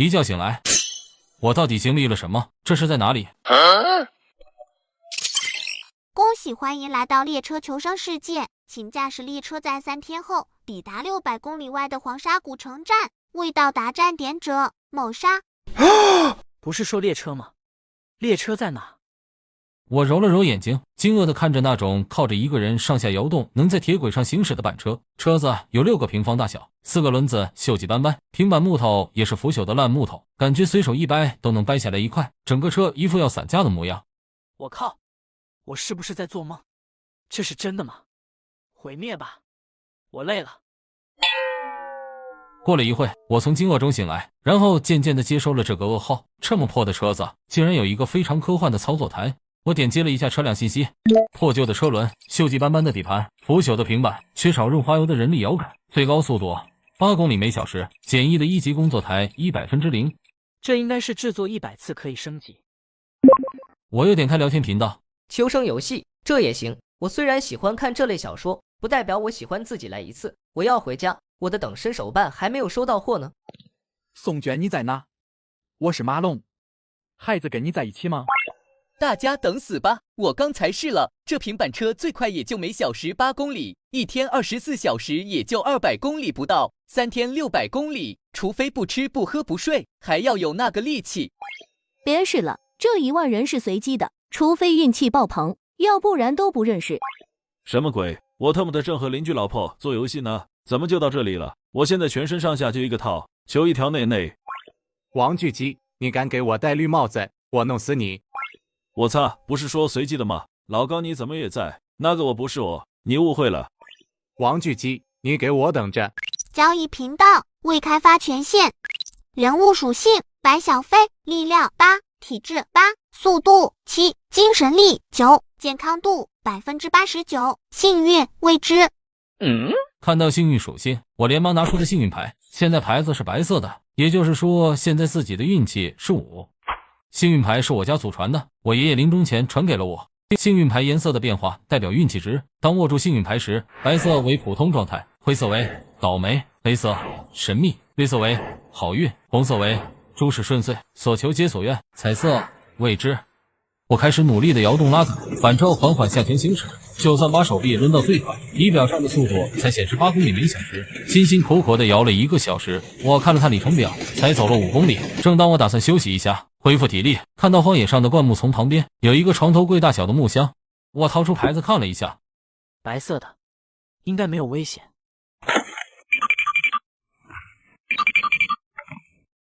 一觉醒来，我到底经历了什么？这是在哪里？恭喜欢迎来到列车求生世界，请驾驶列车在3天后抵达600公里外的黄沙古城站，未到达站点者某杀。不是说列车吗？列车在哪？我揉了揉眼睛，惊愕地看着那种靠着一个人上下摇动，能在铁轨上行驶的板车。车子有6个平方大小，4个轮子锈迹斑斑，平板木头也是腐朽的烂木头，感觉随手一掰都能掰下来一块，整个车一副要散架的模样。我靠，我是不是在做梦？这是真的吗？毁灭吧，我累了。过了一会，我从惊愕中醒来，然后渐渐地接收了这个噩耗。这么破的车子，竟然有一个非常科幻的操作台。我点击了一下车辆信息，破旧的车轮，锈迹斑斑的底盘，腐朽的平板，缺少润滑油的人力摇杆，最高速度8公里每小时，简易的1级工作台0%。这应该是制作100次可以升级。我又点开聊天频道，求生游戏，这也行。我虽然喜欢看这类小说，不代表我喜欢自己来一次。我要回家，我的等身手办还没有收到货呢。宋娟，你在哪？我是马龙，孩子跟你在一起吗？大家等死吧！我刚才试了，这平板车最快也就每小时8公里，一天24小时也就200公里不到，3天600公里，除非不吃不喝不睡，还要有那个力气。别试了，这1万人是随机的，除非运气爆棚，要不然都不认识。什么鬼？我特么的正和邻居老婆做游戏呢，怎么就到这里了？我现在全身上下就一个套，求一条内内。王巨基，你敢给我戴绿帽子，我弄死你！我擦，不是说随机的吗？老高你怎么也在？那个我不是我，你误会了。王巨基，你给我等着！交易频道未开发权限，人物属性白小飞，力量8，体质8，速度7，精神力9，健康度89%，幸运未知。看到幸运属性，我连忙拿出了幸运牌，现在牌子是白色的，也就是说现在自己的运气是5。幸运牌是我家祖传的，我爷爷临终前传给了我。幸运牌颜色的变化代表运气值，当握住幸运牌时，白色为普通状态，灰色为倒霉，黑色神秘，绿色为好运，红色为诸事顺遂，所求皆所愿，彩色未知。我开始努力的摇动拉杆，反车缓缓向前行驶，就算把手臂抡到最快，仪表上的速度才显示8公里每小时，辛辛苦苦的摇了1个小时。我看了看里程表，才走了5公里。正当我打算休息一下，恢复体力，看到荒野上的灌木丛旁边有一个床头柜大小的木箱，我掏出牌子看了一下，白色的，应该没有危险。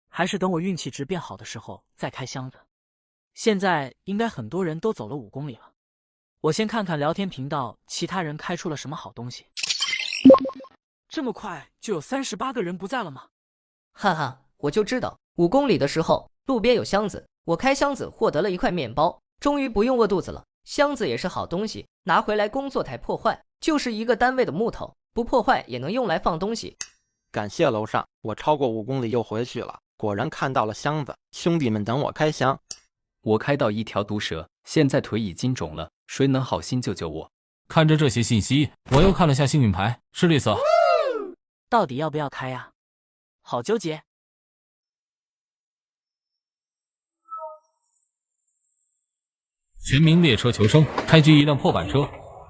还是等我运气值变好的时候再开箱子。现在应该很多人都走了5公里了，我先看看聊天频道其他人开出了什么好东西。这么快就有38个人不在了吗？哈哈，我就知道5公里的时候路边有箱子，我开箱子获得了1块面包，终于不用饿肚子了。箱子也是好东西，拿回来工作台破坏，就是一个单位的木头，不破坏也能用来放东西。感谢楼上，我超过5公里又回去了，果然看到了箱子，兄弟们等我开箱。我开到一条毒蛇，现在腿已经肿了，谁能好心救救我？看着这些信息，我又看了下幸运牌，是绿色。到底要不要开呀？好纠结。全民列车求生，开局一辆破板车。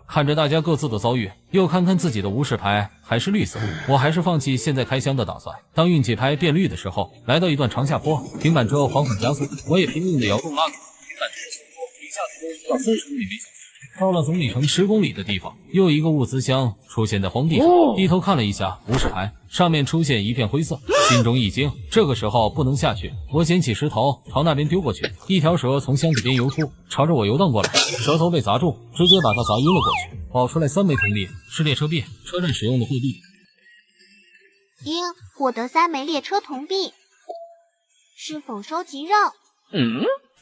看着大家各自的遭遇，又看看自己的无视牌还是绿色，我还是放弃现在开箱的打算。当运气牌变绿的时候，来到一段长下坡，平板车缓缓加速，我也拼命的摇动拉杆，平板车速度一下子到30公里每小时。到了总里程10公里的地方，又一个物资箱出现在荒地上，低头看了一下无视牌，上面出现一片灰色，心中一惊，这个时候不能下去。我捡起石头朝那边丢过去，一条蛇从箱子边游出，朝着我游荡过来，蛇头被砸住，直接把它砸晕了过去，跑出来3枚铜币，是列车币，车站使用的货币。获得3枚列车铜币，是否收集肉？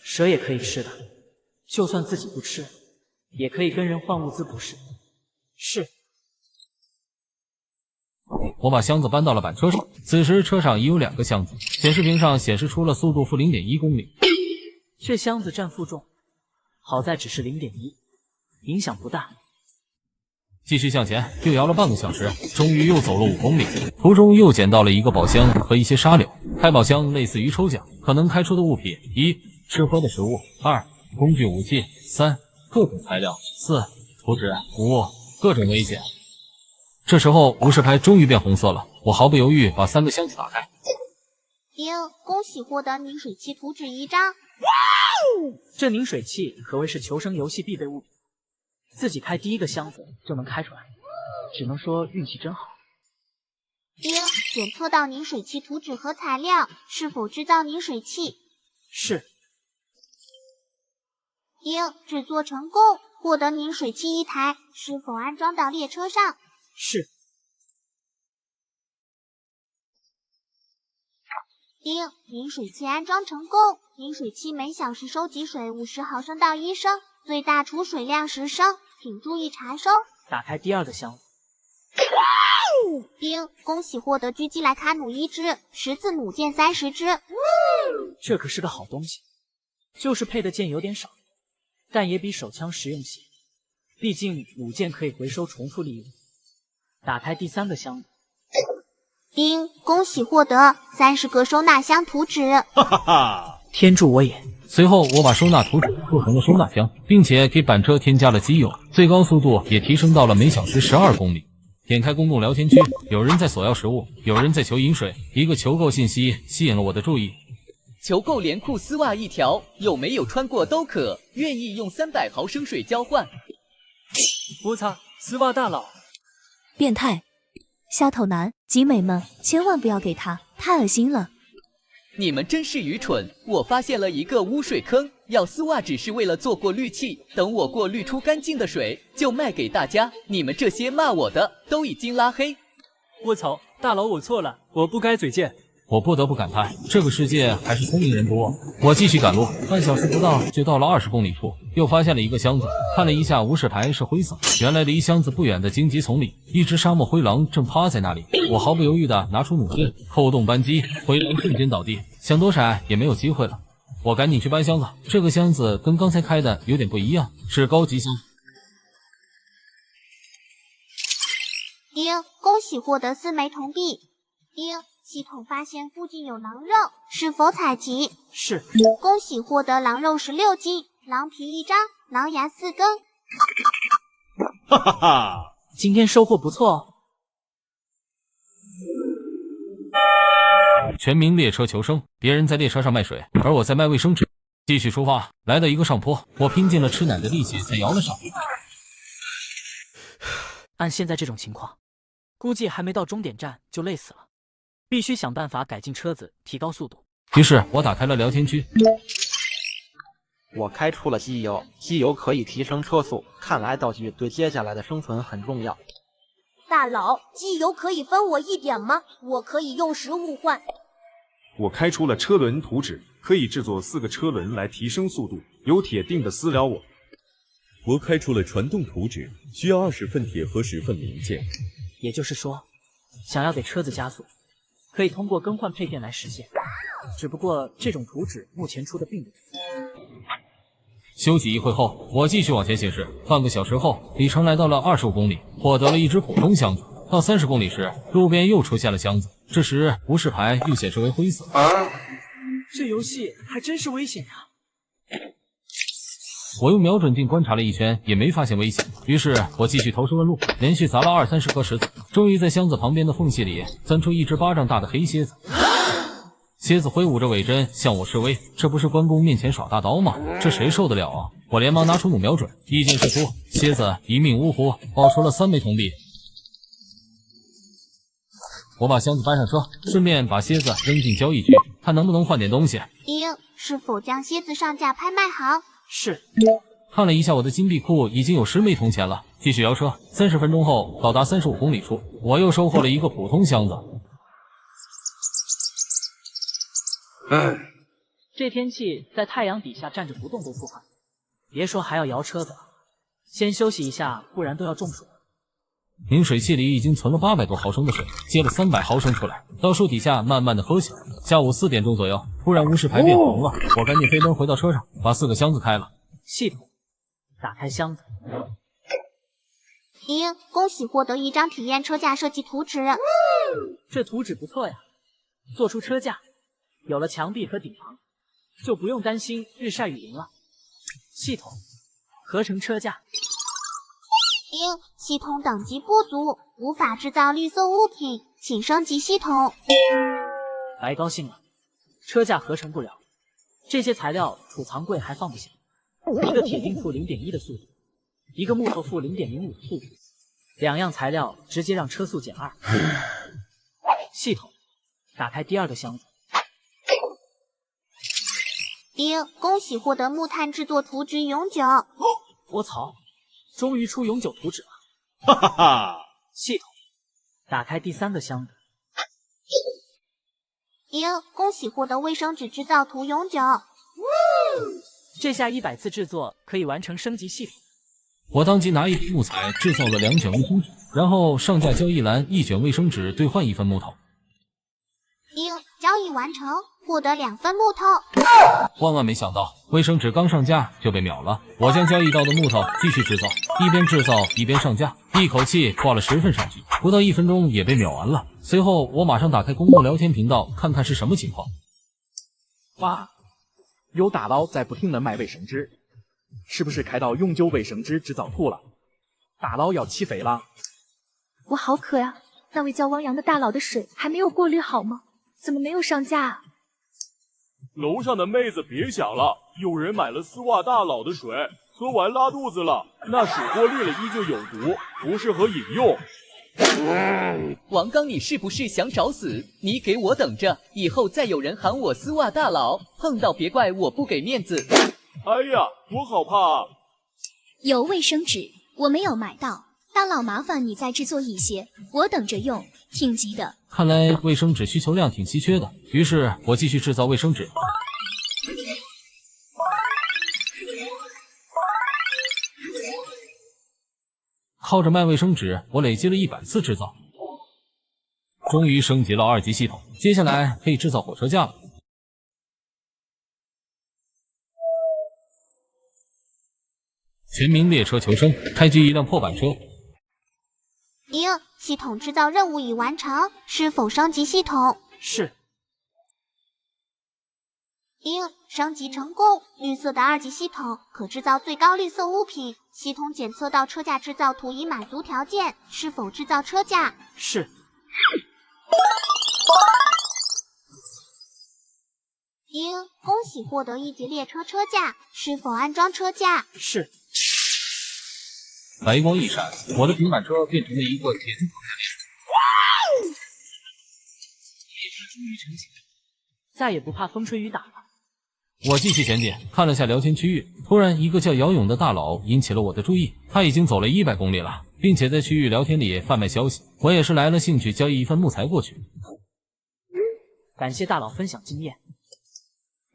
蛇也可以吃的，就算自己不吃，也可以跟人换物资，不是？是。我把箱子搬到了板车上，此时车上已有2个箱子，显示屏上显示出了速度-0.1公里。这箱子占负重，好在只是0.1，影响不大。继续向前，又摇了半个小时，终于又走了5公里。途中又捡到了一个宝箱和一些沙柳。开宝箱类似于抽奖，可能开出的物品：1. 吃喝的食物；2. 工具武器；3. 各种材料；4. 图纸；5. 各种危险。这时候无事牌终于变红色了，我毫不犹豫把3个箱子打开。恭喜获得凝水器图纸1张。这凝水器可谓是求生游戏必备物品，自己开第一个箱子就能开出来，只能说运气真好。检测到凝水器图纸和材料，是否制造凝水器？是。制作成功，获得凝水器1台，是否安装到列车上？是。凝水器安装成功，凝水器每小时收集水50毫升到1升，最大储水量10升，请注意查收。打开第2个箱子。恭喜获得狙击莱卡弩1支，10字弩箭30支。这可是个好东西，就是配的箭有点少，但也比手枪实用些。毕竟弩箭可以回收重复利用。打开第3个箱子。恭喜获得30个收纳箱图纸。哈哈哈！天助我也！随后我把收纳图纸做成了收纳箱，并且给板车添加了机油，最高速度也提升到了每小时12公里。点开公共聊天区，有人在索要食物，有人在求饮水，一个求购信息吸引了我的注意。求购连裤丝袜1条，有没有穿过都可，愿意用300毫升水交换。我操，丝袜大佬！变态！虾头男，集美们千万不要给他，太恶心了。你们真是愚蠢！我发现了一个污水坑，要丝袜只是为了做过滤器，等我过滤出干净的水就卖给大家。你们这些骂我的都已经拉黑。我操，大佬我错了，我不该嘴贱。我不得不感叹，这个世界还是聪明人多。我继续赶路，半小时不到就到了20公里处，又发现了一个箱子，看了一下无事牌是灰色，原来离箱子不远的荆棘丛里，一只沙漠灰狼正趴在那里。我毫不犹豫地拿出弩箭，扣动扳机，灰狼瞬间倒地，想躲闪也没有机会了。我赶紧去搬箱子，这个箱子跟刚才开的有点不一样，是高级箱。恭喜获得4枚铜币。系统发现附近有狼肉，是否采集？是。恭喜获得狼肉16斤，狼皮1张，狼牙4根。哈哈哈！今天收获不错哦。全民列车求生，别人在列车上卖水，而我在卖卫生纸。继续出发，来到一个上坡，我拼尽了吃奶的力气才摇了上。按现在这种情况，估计还没到终点站就累死了。必须想办法改进车子，提高速度。于是我打开了聊天区。我开出了机油，机油可以提升车速，看来道具对接下来的生存很重要。大佬，机油可以分我1点吗？我可以用食物换。我开出了车轮图纸，可以制作4个车轮来提升速度，有铁定的私聊我。我开出了传动图纸，需要20份铁和10份零件。也就是说，想要给车子加速，可以通过更换配件来实现，只不过这种图纸目前出的并不多。休息一会后，我继续往前行驶。半个小时后，里程来到了25公里，获得了一只普通箱子。到30公里时，路边又出现了箱子，这时无事牌又显示为灰色。这游戏还真是危险呀！我用瞄准镜观察了一圈，也没发现危险。于是我继续投石问路，连续砸了20-30颗石子，终于在箱子旁边的缝隙里钻出一只巴掌大的黑蝎子。蝎子挥舞着尾针向我示威，这不是关公面前耍大刀吗？这谁受得了啊！我连忙拿出弩瞄准，一箭射出，蝎子一命呜呼，爆出了3枚铜币。我把箱子搬上车，顺便把蝎子扔进交易区，看能不能换点东西。是否将蝎子上架拍卖好？是。看了一下我的金币库，已经有10枚铜钱了。继续摇车，30分钟后到达35公里处，我又收获了一个普通箱子。这天气在太阳底下站着不动都不快，别说还要摇车子了。先休息一下，不然都要中暑了。凝水器里已经存了800多毫升的水，接了300毫升出来，到树底下慢慢的喝起来。下午4点钟左右，突然无事牌变红了，我赶紧飞奔回到车上，把4个箱子开了。系统打开箱子。咦，恭喜获得一张体验车架设计图纸。这图纸不错呀，做出车架，有了墙壁和顶棚，就不用担心日晒雨淋了。系统合成车架。因系统等级不足，无法制造绿色物品，请升级系统。白高兴了，车架合成不了，这些材料储藏柜还放不下。一个铁锭负0.1的速度，一个木头负0.05的速度，两样材料直接让车速减2。系统打开第二个箱子。因恭喜获得木炭制作图纸永久。我操！终于出永久图纸了！哈哈哈！系统打开第三个箱子。因恭喜获得卫生纸制造图永久。这下100次制作可以完成升级系统。我当即拿一份木材制造了2卷卫生纸，然后上架交易栏1卷卫生纸兑换1份木头。因交易完成，获得2份木头。万万没想到，卫生纸刚上架就被秒了。我将交易到的木头继续制造，一边制造一边上架，一口气挂了10份上去，不到1分钟也被秒完了。随后我马上打开公共聊天频道，看看是什么情况。哇，有大佬在不停的卖卫生纸，是不是开到永久卫生纸制造图了？大佬要起飞了！我好渴呀！那位叫汪洋的大佬的水还没有过滤好吗？怎么没有上架啊？楼上的妹子别想了，有人买了丝袜大佬的水，喝完拉肚子了，那水过滤了依旧有毒，不适合饮用。王刚，你是不是想找死？你给我等着，以后再有人喊我丝袜大佬，碰到别怪我不给面子。哎呀，我好怕啊！有卫生纸，我没有买到，大佬麻烦你再制作一些，我等着用，挺急的。看来卫生纸需求量挺稀缺的，于是我继续制造卫生纸。靠着卖卫生纸，我累积了100次制造，终于升级了2级系统。接下来可以制造火车架了。全民列车求生，开局一辆破板车。因系统制造任务已完成，是否升级系统？是。因升级成功，绿色的2级系统可制造最高绿色物品。系统检测到车架制造图已满足条件，是否制造车架？是。因恭喜获得1级列车车架，是否安装车架？是。白光一闪，我的平板车变成了一个铁质口列车终于成型，再也不怕风吹雨打了。我继续前进，看了下聊天区域，突然一个叫姚勇的大佬引起了我的注意。他已经走了100公里了，并且在区域聊天里贩卖消息。我也是来了兴趣，交易1份木材过去。感谢大佬分享经验。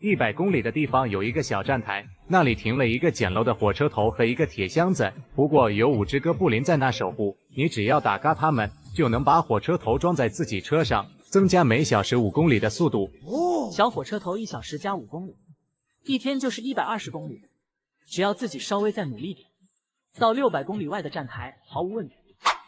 100公里的地方有一个小站台，那里停了一个简陋的火车头和一个铁箱子，不过有5只哥布林在那守护，你只要打嘎他们，就能把火车头装在自己车上，增加每小时5公里的速度。小火车头1小时加5公里，一天就是120公里，只要自己稍微再努力点，到600公里外的站台毫无问题。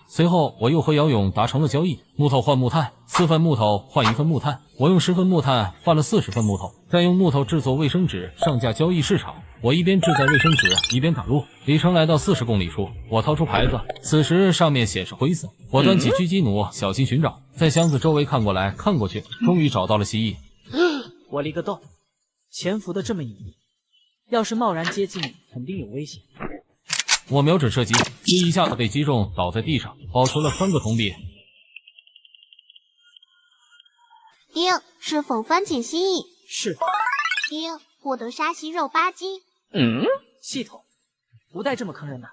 随后我又和姚勇达成了交易，木头换木炭，4份木头换1份木炭。我用10份木炭换了40份木头，再用木头制作卫生纸，上架交易市场。我一边制造卫生纸，一边赶路。里程来到40公里处，我掏出牌子，此时上面显示灰色。我端起狙击弩，小心寻找，在箱子周围看过来看过去，终于找到了蜥蜴。我立个洞，潜伏的这么隐秘，要是贸然接近，肯定有危险。我瞄准射击，一下子被击中，倒在地上，保存了3个铜币。因是否分解蜥蜴？是。因获得沙蜥肉8斤。系统不带这么坑人的，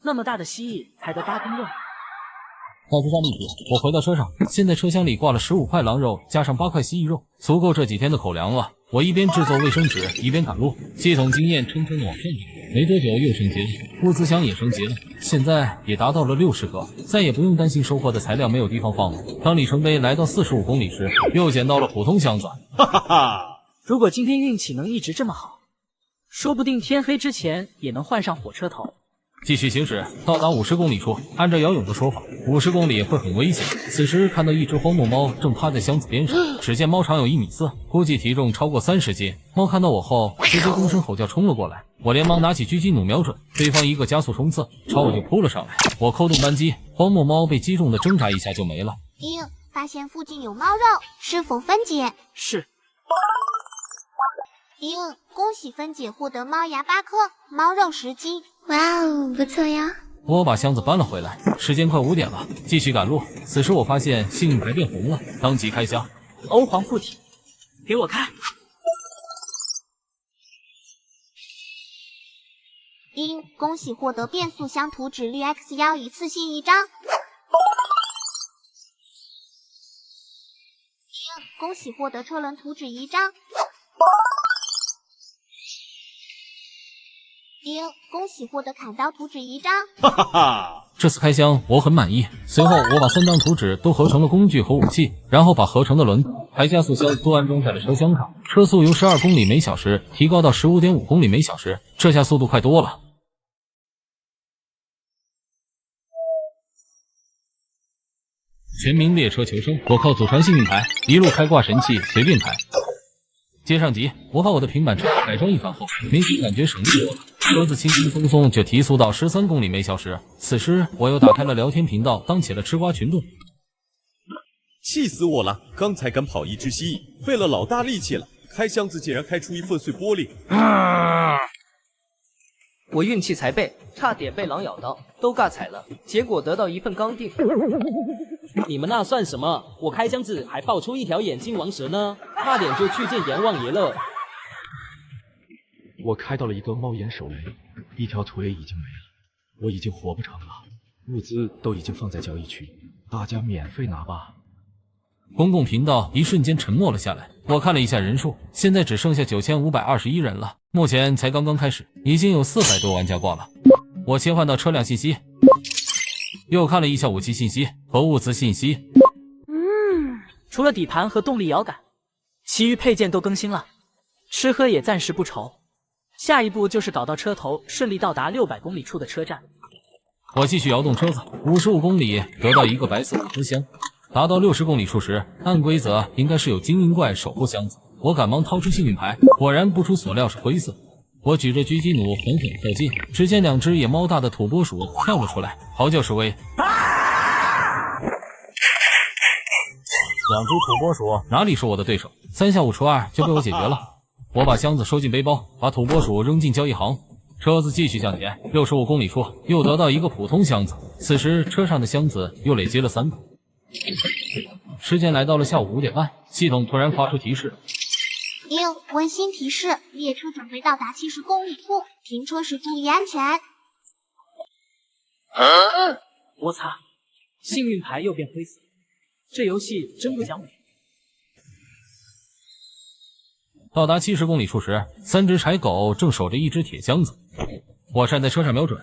那么大的蜥蜴才得8斤肉。带出战利品，我回到车上，现在车厢里挂了15块狼肉，加上8块蜥蜴肉，足够这几天的口粮了。我一边制作卫生纸，一边赶路，系统经验蹭蹭往上涨，没多久又升级了，物资箱也升级了，现在也达到了60个，再也不用担心收获的材料没有地方放了。当里程碑来到45公里时，又捡到了普通箱子，哈哈哈！如果今天运气能一直这么好，说不定天黑之前也能换上火车头。继续行驶，到达50公里处，按照姚勇的说法，50公里会很危险。此时看到一只荒漠猫正趴在箱子边上，只见猫长有1.4米，估计体重超过30斤。猫看到我后，直接公声吼叫冲了过来，我连忙拿起狙击弩瞄准，对方一个加速冲刺，朝我就扑了上来。我扣动扳机，荒漠猫被击中的挣扎一下就没了。发现附近有猫肉，是否分解？是。恭喜分解获得猫牙8颗，猫肉10斤。哇哦，不错呀！我把箱子搬了回来，时间快5点了，继续赶路。此时我发现幸运牌变红了，当即开箱。欧皇附体，给我开！恭喜获得变速箱图纸绿 X1一次性1张。恭喜获得车轮图纸1张。恭喜获得砍刀图纸1张。哈哈哈！这次开箱我很满意。随后我把3张图纸都合成了工具和武器，然后把合成的轮排加速箱都安装在了车厢上，车速由12公里每小时提高到15.5公里每小时，这下速度快多了。全民列车求生，我靠祖传幸运牌，一路开挂神器随便开。接上集，我把我的平板车改装一番后，明显感觉省力多了，车子轻轻松松就提速到13公里每小时。此时我又打开了聊天频道，当起了吃瓜群众。气死我了！刚才赶跑一只蜥蜴，费了老大力气了，开箱子竟然开出一份碎玻璃。我运气才背，差点被狼咬到，都尬踩了，结果得到一份钢锭。你们那算什么？我开箱子还爆出一条眼镜王蛇呢，差点就去见阎王爷了。我开到了一个猫眼手雷，一条腿已经没了，我已经活不成了。物资都已经放在交易区，大家免费拿吧。公共频道一瞬间沉默了下来。我看了一下人数，现在只剩下9521人了。目前才刚刚开始，已经有400多玩家挂了。我切换到车辆信息，又看了一下武器信息和物资信息。除了底盘和动力摇杆，其余配件都更新了，吃喝也暂时不愁。下一步就是搞到车头，顺利到达600公里处的车站。我继续摇动车子，55公里得到一个白色的车厢。达到60公里处时，按规则应该是有精灵怪守护箱子。我赶忙掏出幸运牌，果然不出所料是灰色。我举着狙击弩狠狠靠近，只见2只野猫大的土拨鼠跳了出来，嚎叫示威。2只土拨鼠哪里是我的对手，3下5除2就被我解决了。我把箱子收进背包，把土拨鼠扔进交易行，车子继续向前。65公里处又得到一个普通箱子，此时车上的箱子又累积了3个。时间来到了下午5点半，系统突然发出提示：温馨提示，列车准备到达70公里处，停车时注意安全。我擦，幸运牌又变灰色，这游戏真不讲理。到达70公里处时，3只柴狗正守着一只铁箱子。我站在车上瞄准，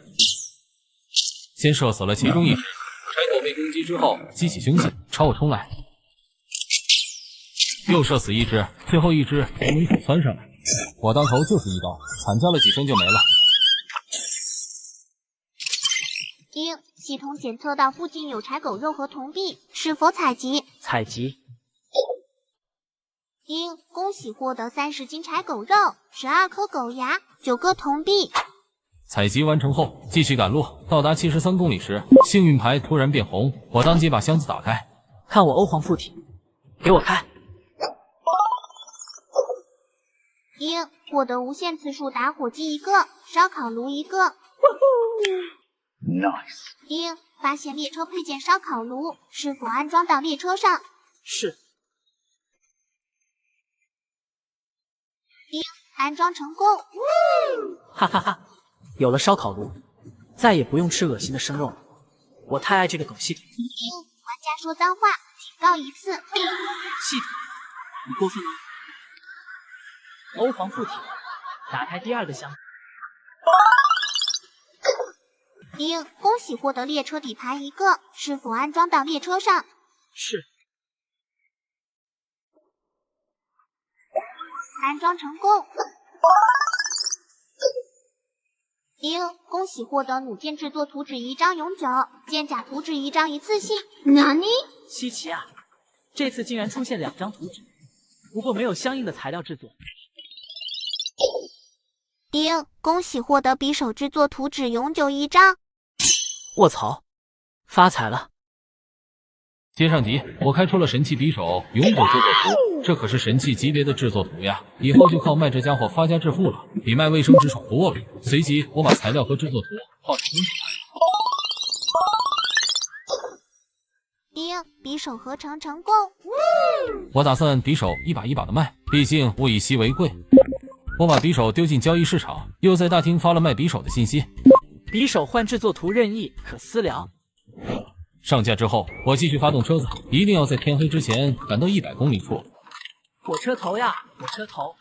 先射死了其中一只。柴狗被攻击之后激起凶性，朝我冲来，又射死一只，最后一只从门口窜上来，我当头就是一刀，惨叫了几声就没了。系统检测到附近有柴狗肉和铜币，是否采集？采集。恭喜获得30斤柴狗肉，12颗狗牙，9个铜币。采集完成后，继续赶路。到达73公里时，幸运牌突然变红，我当即把箱子打开。看我欧皇附体，给我开！获得无限次数打火机1个，烧烤炉1个。Nice。发现列车配件烧烤炉，是否安装到列车上？是。安装成功。哈哈哈，有了烧烤炉，再也不用吃恶心的生肉了。我太爱这个狗系统。玩家说脏话，警告1次。系统，你过分了。欧皇附体，打开第2个箱子。恭喜获得列车底盘1个，是否安装到列车上？是。安装成功。恭喜获得弩箭制作图纸1张永久，剑甲图纸1张一次性。哪里？稀奇啊！这次竟然出现2张图纸，不过没有相应的材料制作。恭喜获得匕首制作图纸永久1张。卧槽，发财了！接上集，我开出了神器匕首永久制作图，这可是神器级别的制作图呀！以后就靠卖这家伙发家致富了，比卖卫生纸爽多了。随即，我把材料和制作图放进工厂来。匕首合成成功。我打算匕首一把一把的卖，毕竟物以稀为贵。我把匕首丢进交易市场，又在大厅发了卖匕首的信息。匕首换制作图任意，可私聊。上架之后，我继续发动车子，一定要在天黑之前赶到100公里处。火车头呀，火车头！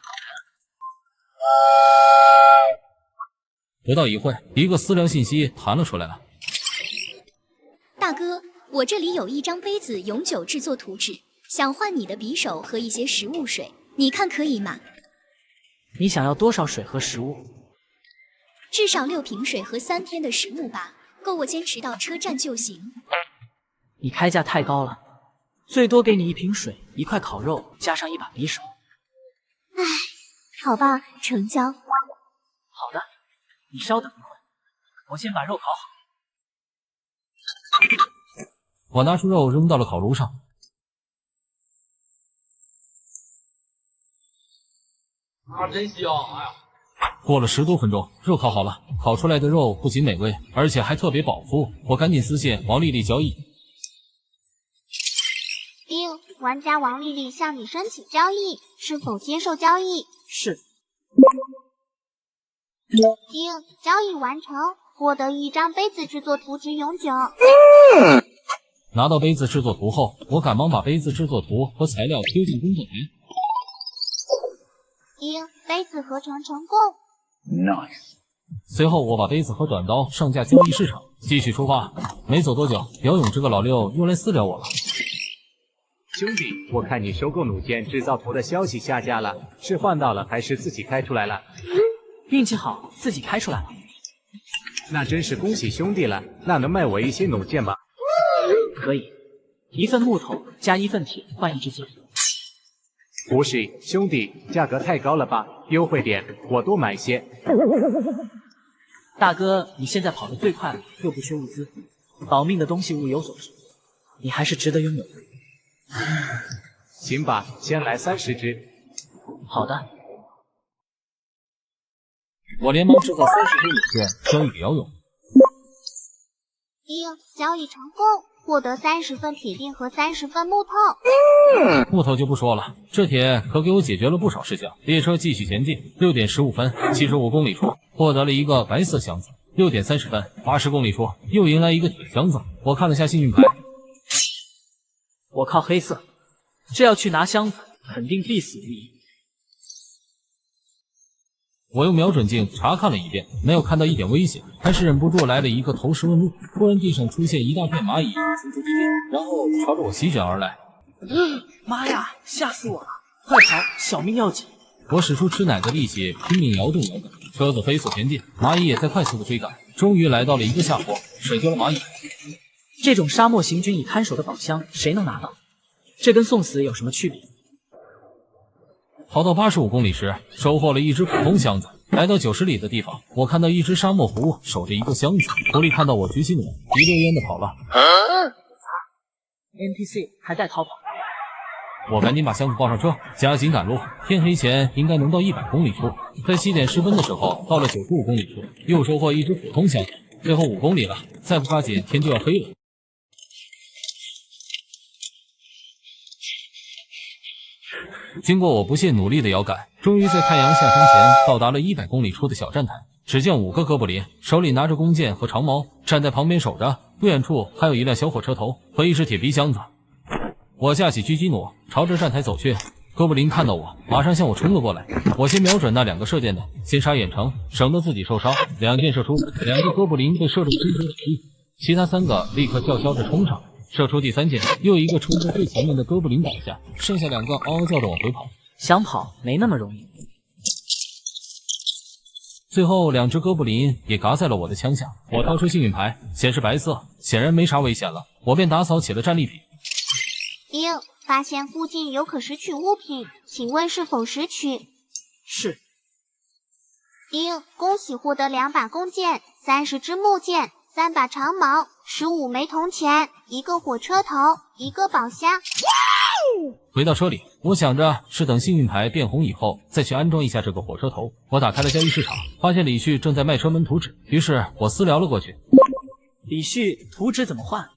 不到一会，一个私聊信息弹了出来了。大哥，我这里有1张杯子永久制作图纸，想换你的匕首和一些食物水，你看可以吗？你想要多少水和食物？至少6瓶水和3天的食物吧，够我坚持到车站就行。你开价太高了，最多给你1瓶水、1块烤肉，加上1把匕首。唉，好吧，成交。好的，你稍等一会，我先把肉烤好。我拿出肉扔到了烤炉上。真香！哎呀，过了10多分钟，肉烤好了。烤出来的肉不仅美味，而且还特别饱腹。我赶紧私信王丽丽交易。玩家王丽丽向你申请交易，是否接受交易？是。交易完成，获得1张杯子制作图纸永久。拿到杯子制作图后，我赶忙把杯子制作图和材料丢进工作台。杯子合成成功。Nice。随后我把杯子和短刀上架交易市场，继续出发。没走多久，姚勇这个老六又来私聊我了。兄弟，我看你收购弩箭制造图的消息下架了，是换到了还是自己开出来了？运气好，自己开出来了。那真是恭喜兄弟了，那能卖我一些弩箭吗？可以，1份木头加1份铁换1支箭。不是，兄弟，价格太高了吧？优惠点，我多买些。大哥，你现在跑得最快了，又不缺物资，保命的东西物有所值，你还是值得拥有的。行吧，先来30只。好的。我连忙制造30支弩箭，交易给姚勇。交易成功，获得30份铁锭和30份木头。木头就不说了，这铁可给我解决了不少事情。列车继续前进，6点15分，75公里处获得了一个白色箱子。6点30分，80公里处又迎来一个铁箱子。我看了下幸运牌，我靠黑色，这要去拿箱子，肯定必死无疑。我用瞄准镜查看了一遍，没有看到一点危险，还是忍不住来了一个投石问路。突然地上出现一大片蚂蚁，然后朝着我席卷而来。妈呀，吓死我了！快跑，小命要紧！我使出吃奶的力气，拼命摇动摇动，车子飞速前进，蚂蚁也在快速的追赶。终于来到了一个下坡，甩掉了蚂蚁。这种沙漠行军蚁看守的宝箱，谁能拿到？这跟送死有什么区别？跑到85公里时，收获了一只普通箱子。来到90里的地方，我看到一只沙漠狐守着一个箱子。狐狸看到我举起弩，一溜烟的跑了。NPC 还带逃跑。我赶紧把箱子抱上车，加紧赶路。天黑前应该能到100公里处。在7点10分的时候，到了95公里处，又收获一只普通箱子。最后5公里了，再不抓紧，天就要黑了。经过我不懈努力的遥赶，终于在太阳下山前到达了100公里处的小站台。只见5个哥布林手里拿着弓箭和长矛，站在旁边守着。不远处还有一辆小火车头和一只铁皮箱子。我架起狙击弩，朝着站台走去。哥布林看到我，马上向我冲了过来。我先瞄准那2个射箭的，先杀远程，省得自己受伤。2箭射出，2个哥布林被射中身体的皮，其他3个立刻叫嚣着冲上。射出第3箭，又一个冲在最前面的哥布林倒下，剩下2个嗷嗷叫着往回跑。想跑没那么容易。最后2只哥布林也嘎在了我的枪下。我掏出幸运牌，显示白色，显然没啥危险了。我便打扫起了战利品。发现附近有可拾取物品，请问是否拾取？是。恭喜获得2把弓箭、30支木箭、3把长矛、15枚铜钱、1个火车头、1个宝箱。回到车里，我想着是等幸运牌变红以后再去安装一下这个火车头。我打开了交易市场，发现李旭正在卖车门图纸，于是我私聊了过去。李旭，图纸怎么换？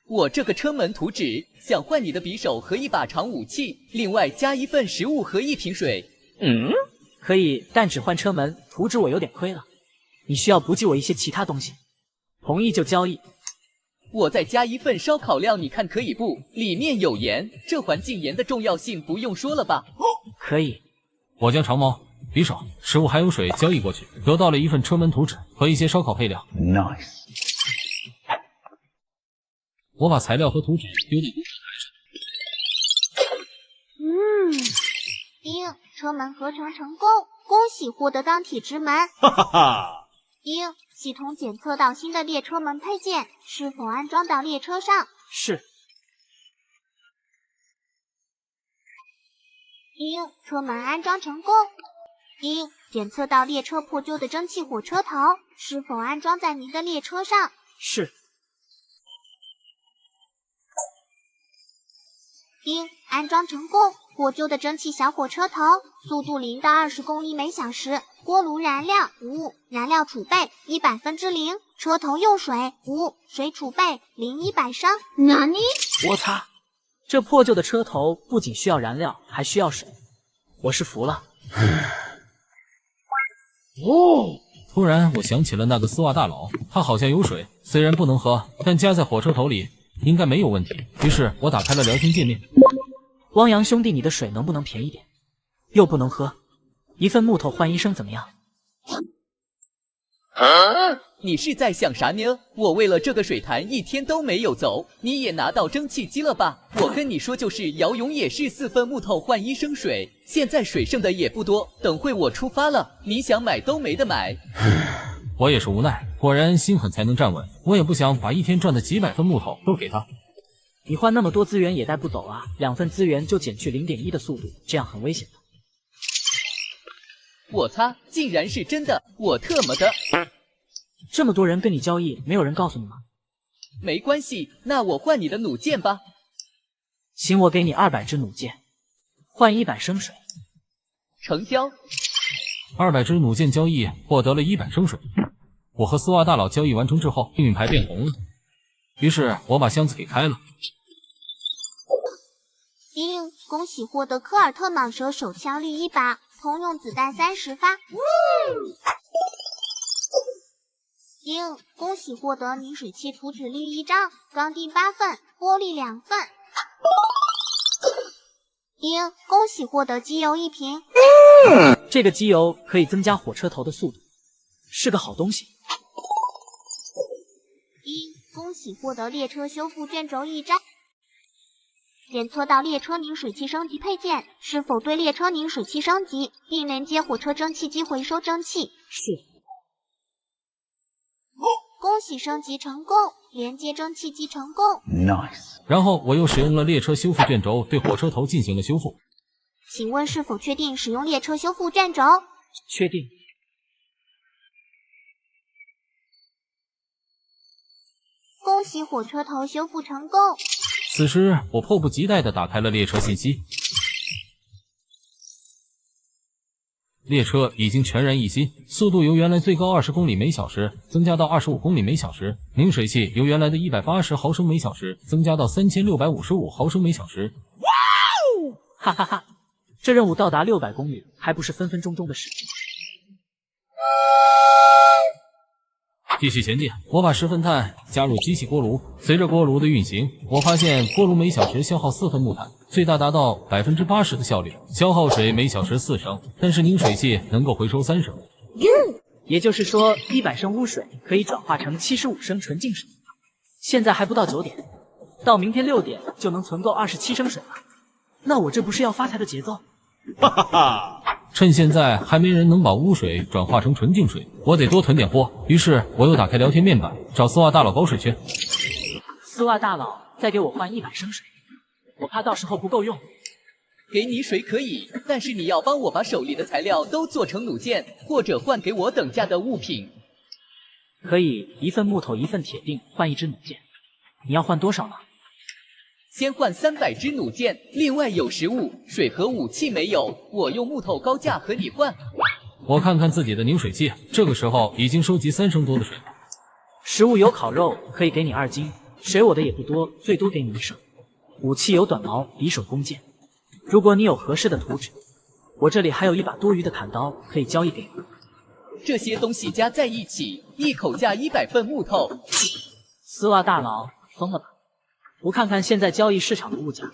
我这个车门图纸想换你的匕首和1把长武器，另外加1份食物和1瓶水。可以，但只换车门图纸我有点亏了。你需要补给我一些其他东西。同意就交易。我再加1份烧烤料，你看可以不？里面有盐，这环境盐的重要性不用说了吧？可以。我将长矛、匕首、食物还有水交易过去，得到了1份车门图纸和一些烧烤配料。Nice。我把材料和图纸丢到工作台上。车门合成成功，恭喜获得钢铁直门。哈哈哈。系统检测到新的列车门配件，是否安装到列车上？是。车门安装成功。检测到列车破旧的蒸汽火车头，是否安装在您的列车上？是。安装成功。破旧的蒸汽小火车头，速度0到20公里每小时。锅炉燃料5，燃料储备100%，车头用水5，水储备0，100升。哪里？我擦！这破旧的车头不仅需要燃料，还需要水，我是服了。突然我想起了那个丝袜大佬，他好像有水，虽然不能喝，但加在火车头里应该没有问题。于是我打开了聊天界面。汪洋兄弟，你的水能不能便宜点？又不能喝，1份木头换1升怎么样？你是在想啥呢？我为了这个水潭1天都没有走，你也拿到蒸汽机了吧？我跟你说，就是姚勇也是4份木头换1升水，现在水剩的也不多，等会我出发了，你想买都没得买。我也是无奈，果然心狠才能站稳，我也不想把1天赚的几百份木头都给他。你换那么多资源也带不走啊，2份资源就减去0.1的速度，这样很危险的。我擦，竟然是真的！我特么的！这么多人跟你交易，没有人告诉你吗？没关系，那我换你的弩箭吧。行，我给你200支弩箭，换100升水。成交。200支弩箭交易获得了100升水。我和丝袜大佬交易完成之后，幸运牌变红了，于是我把箱子给开了。恭喜获得科尔特蟒蛇手枪绿1把，通用子弹30发。恭喜获得凝水器图纸绿1张，钢锭8份，玻璃2份。恭喜获得机油1瓶。这个机油可以增加火车头的速度，是个好东西。恭喜获得列车修复卷轴1张。检测到列车凝水器升级配件，是否对列车凝水器升级，并连接火车蒸汽机回收蒸汽？是。恭喜升级成功，连接蒸汽机成功。Nice。然后我又使用了列车修复卷轴对火车头进行了修复。请问是否确定使用列车修复卷轴？确定。恭喜火车头修复成功。此时我迫不及待地打开了列车信息，列车已经全然一新，速度由原来最高20公里每小时增加到25公里每小时，凝水器由原来的180毫升每小时增加到3655毫升每小时。哇哦！哈哈哈，这任务到达600公里还不是分分钟钟的事。继续前进，我把10份碳加入机器锅炉，随着锅炉的运行，我发现锅炉每小时消耗4份木炭，最大达到80%的效率，消耗水每小时4升，但是凝水器能够回收3升。也就是说，100升污水可以转化成75升纯净水。现在还不到9点，到明天6点就能存够27升水了。那我这不是要发财的节奏？哈哈哈！趁现在还没人能把污水转化成纯净水，我得多囤点货。于是我又打开聊天面板，找丝袜大佬搞水去。丝袜大佬，再给我换100升水，我怕到时候不够用。给你水可以，但是你要帮我把手里的材料都做成弩箭，或者换给我等价的物品。可以，1份木头1份铁锭换1支弩箭。你要换多少呢？先换300支弩箭，另外有食物、水和武器没有，我用木头高价和你换。我看看自己的凝水器，这个时候已经收集3升多的水了。食物有烤肉，可以给你2斤，水我的也不多，最多给你1升。武器有短矛、匕首、弓箭。如果你有合适的图纸，我这里还有1把多余的砍刀，可以交易给你。这些东西加在一起，一口价100份木头。丝袜大佬，疯了吧？不看看现在交易市场的物价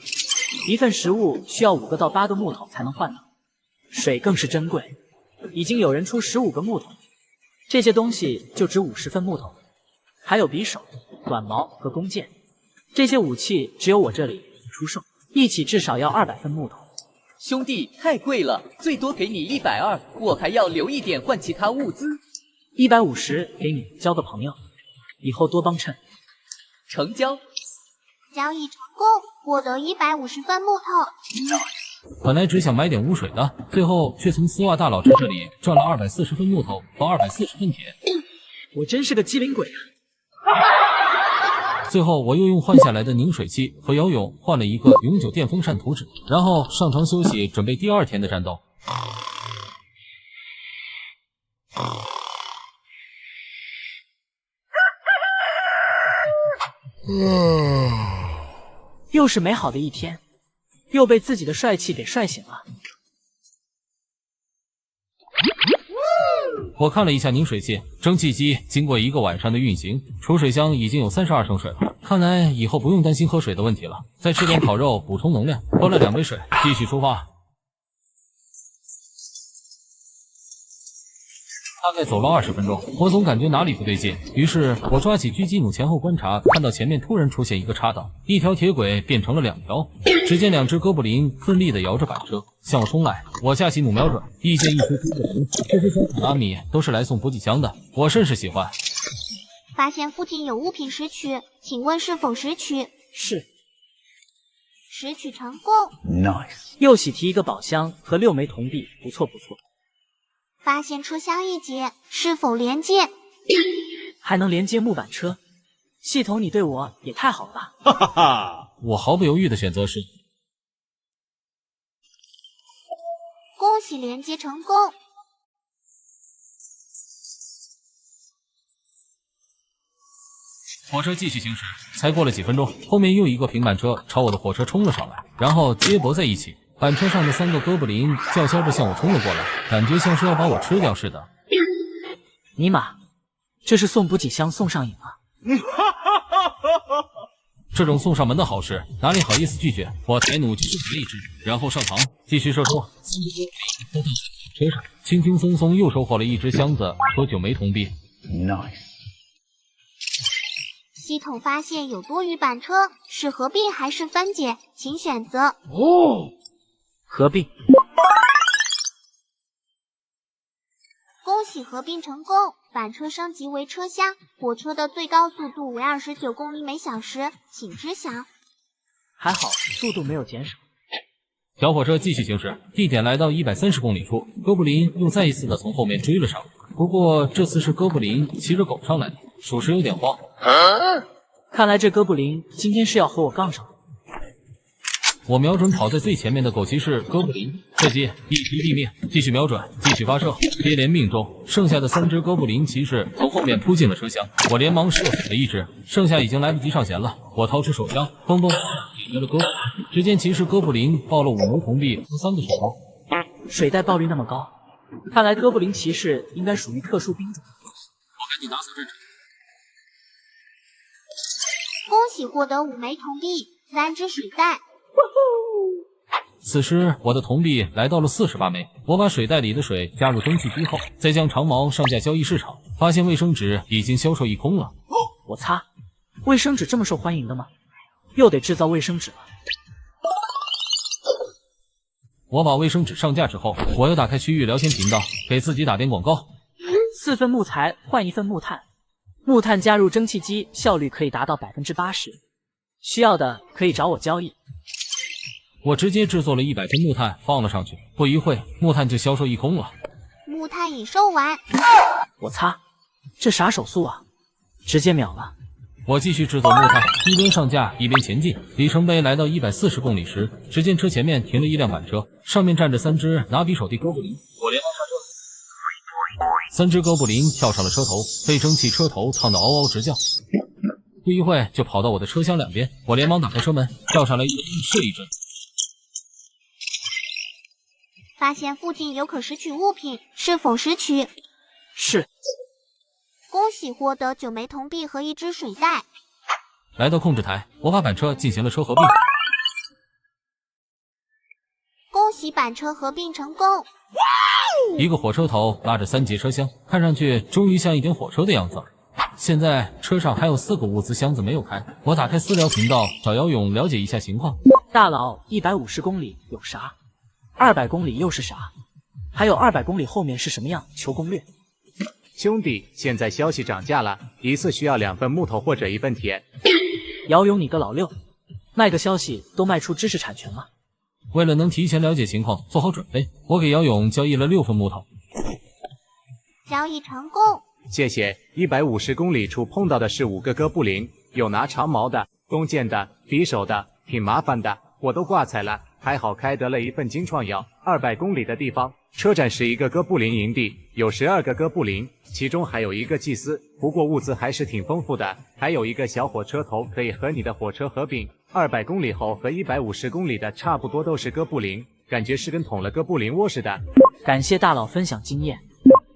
，1份食物需要5个到8个木头才能换到，水更是珍贵，已经有人出15个木头，这些东西就值50份木头。还有匕首、短矛和弓箭，这些武器只有我这里出售，一起至少要200份木头。兄弟，太贵了，最多给你120，我还要留一点换其他物资。150给你，交个朋友，以后多帮衬。成交。交易成功，获得150份木头。本来只想买点污水的，最后却从丝袜大佬这里赚了240份木头和240份铁。我真是个机灵鬼啊！最后我又用换下来的凝水器和姚勇换了一个永久电风扇图纸，然后上床休息，准备第2天的战斗。又是美好的一天，又被自己的帅气给帅醒了。我看了一下凝水器，蒸汽机经过1个晚上的运行，储水箱已经有32升水了。看来以后不用担心喝水的问题了。再吃点烤肉补充能量，喝了2杯水，继续出发。大概走了20分钟，我总感觉哪里不对劲，于是我抓起狙击弩前后观察，看到前面突然出现一个岔道，一条铁轨变成了2条。只见2只哥布林奋力地摇着板车向我冲来，我架起弩瞄准，一见一只哥布林，这些小卡拉米都是来送补给箱的，我甚是喜欢。发现附近有物品拾取，请问是否拾取？是。拾取成功。Nice。又喜提1个宝箱和6枚铜币，不错不错。发现车厢一节，是否连接？还能连接木板车，系统你对我也太好了吧！哈哈哈！我毫不犹豫的选择是。恭喜连接成功。火车继续行驶，才过了几分钟，后面又一个平板车朝我的火车冲了上来，然后接驳在一起。板车上的3个哥布林叫嚣着向我冲了过来，感觉像是要把我吃掉似的。尼玛，这是送补给箱送上瘾了！这种送上门的好事，哪里好意思拒绝？我抬弩去射一只，然后上膛继续射出。3个哥布林车上，轻轻松松又收获了1只箱子和9枚铜币。Nice。系统发现有多余板车，是合并还是分解？请选择。哦。合并，恭喜合并成功！板车升级为车厢，火车的最高速度为29公里每小时，请知晓。还好速度没有减少。小火车继续行驶，地点来到130公里处，哥布林又再一次的从后面追了上来。不过这次是哥布林骑着狗上来的，属实有点慌。看来这哥布林今天是要和我杠上了。我瞄准跑在最前面的狗骑士哥布林，射击，一击毙命，继续瞄准，继续发射，接连命中。剩下的3只哥布林骑士从后面扑进了车厢，我连忙射死了1只，剩下已经来不及上弦了。我掏出手枪，砰砰解决了哥布林。只见骑士哥布林爆了5枚铜币和3个手包。水袋爆率那么高，看来哥布林骑士应该属于特殊兵种。我赶紧打扫阵场。恭喜获得5枚铜币，3只水袋。此时我的铜币来到了48枚，我把水袋里的水加入蒸汽机后，再将长矛上架交易市场，发现卫生纸已经销售一空了。我擦，卫生纸这么受欢迎的吗？又得制造卫生纸了。我把卫生纸上架之后，我又打开区域聊天频道，给自己打点广告。4份木材换1份木炭，木炭加入蒸汽机，效率可以达到80%。需要的可以找我交易。我直接制作了100份木炭放了上去，不一会木炭就销售一空了。木炭已售完。我擦，这啥手速啊，直接秒了。我继续制作木炭，一边上架一边前进。里程碑来到140公里时，只见车前面停了一辆板车，上面站着3只拿匕首的哥布林。我连忙刹车，3只哥布林跳上了车头，被蒸汽车头烫得嗷嗷直叫。不一会就跑到我的车厢两边，我连忙打开车门，跳上来试一阵。发现附近有可拾取物品，是否拾取？是。恭喜获得9枚铜币和1只水袋。来到控制台，我把板车进行了车合并。恭喜板车合并成功。一个火车头拉着3节车厢，看上去终于像一点火车的样子。现在车上还有4个物资箱子没有开，我打开私聊频道找姚勇了解一下情况。大佬，150公里有啥？200公里又是啥？还有200公里后面是什么样？求攻略。兄弟，现在消息涨价了，一次需要2份木头或者1份铁。姚勇，你个老六，卖个消息都卖出知识产权了。为了能提前了解情况，做好准备，我给姚勇交易了6份木头。交易成功，谢谢。150公里处碰到的是5个哥布林，有拿长矛的、弓箭的、匕首的，挺麻烦的，我都挂彩了。还好开得了1份金创药。200公里的地方，车站是一个哥布林营地，有12个哥布林，其中还有一个祭司。不过物资还是挺丰富的，还有一个小火车头可以和你的火车合并。200公里后和150公里的差不多都是哥布林，感觉是跟捅了哥布林窝似的。感谢大佬分享经验。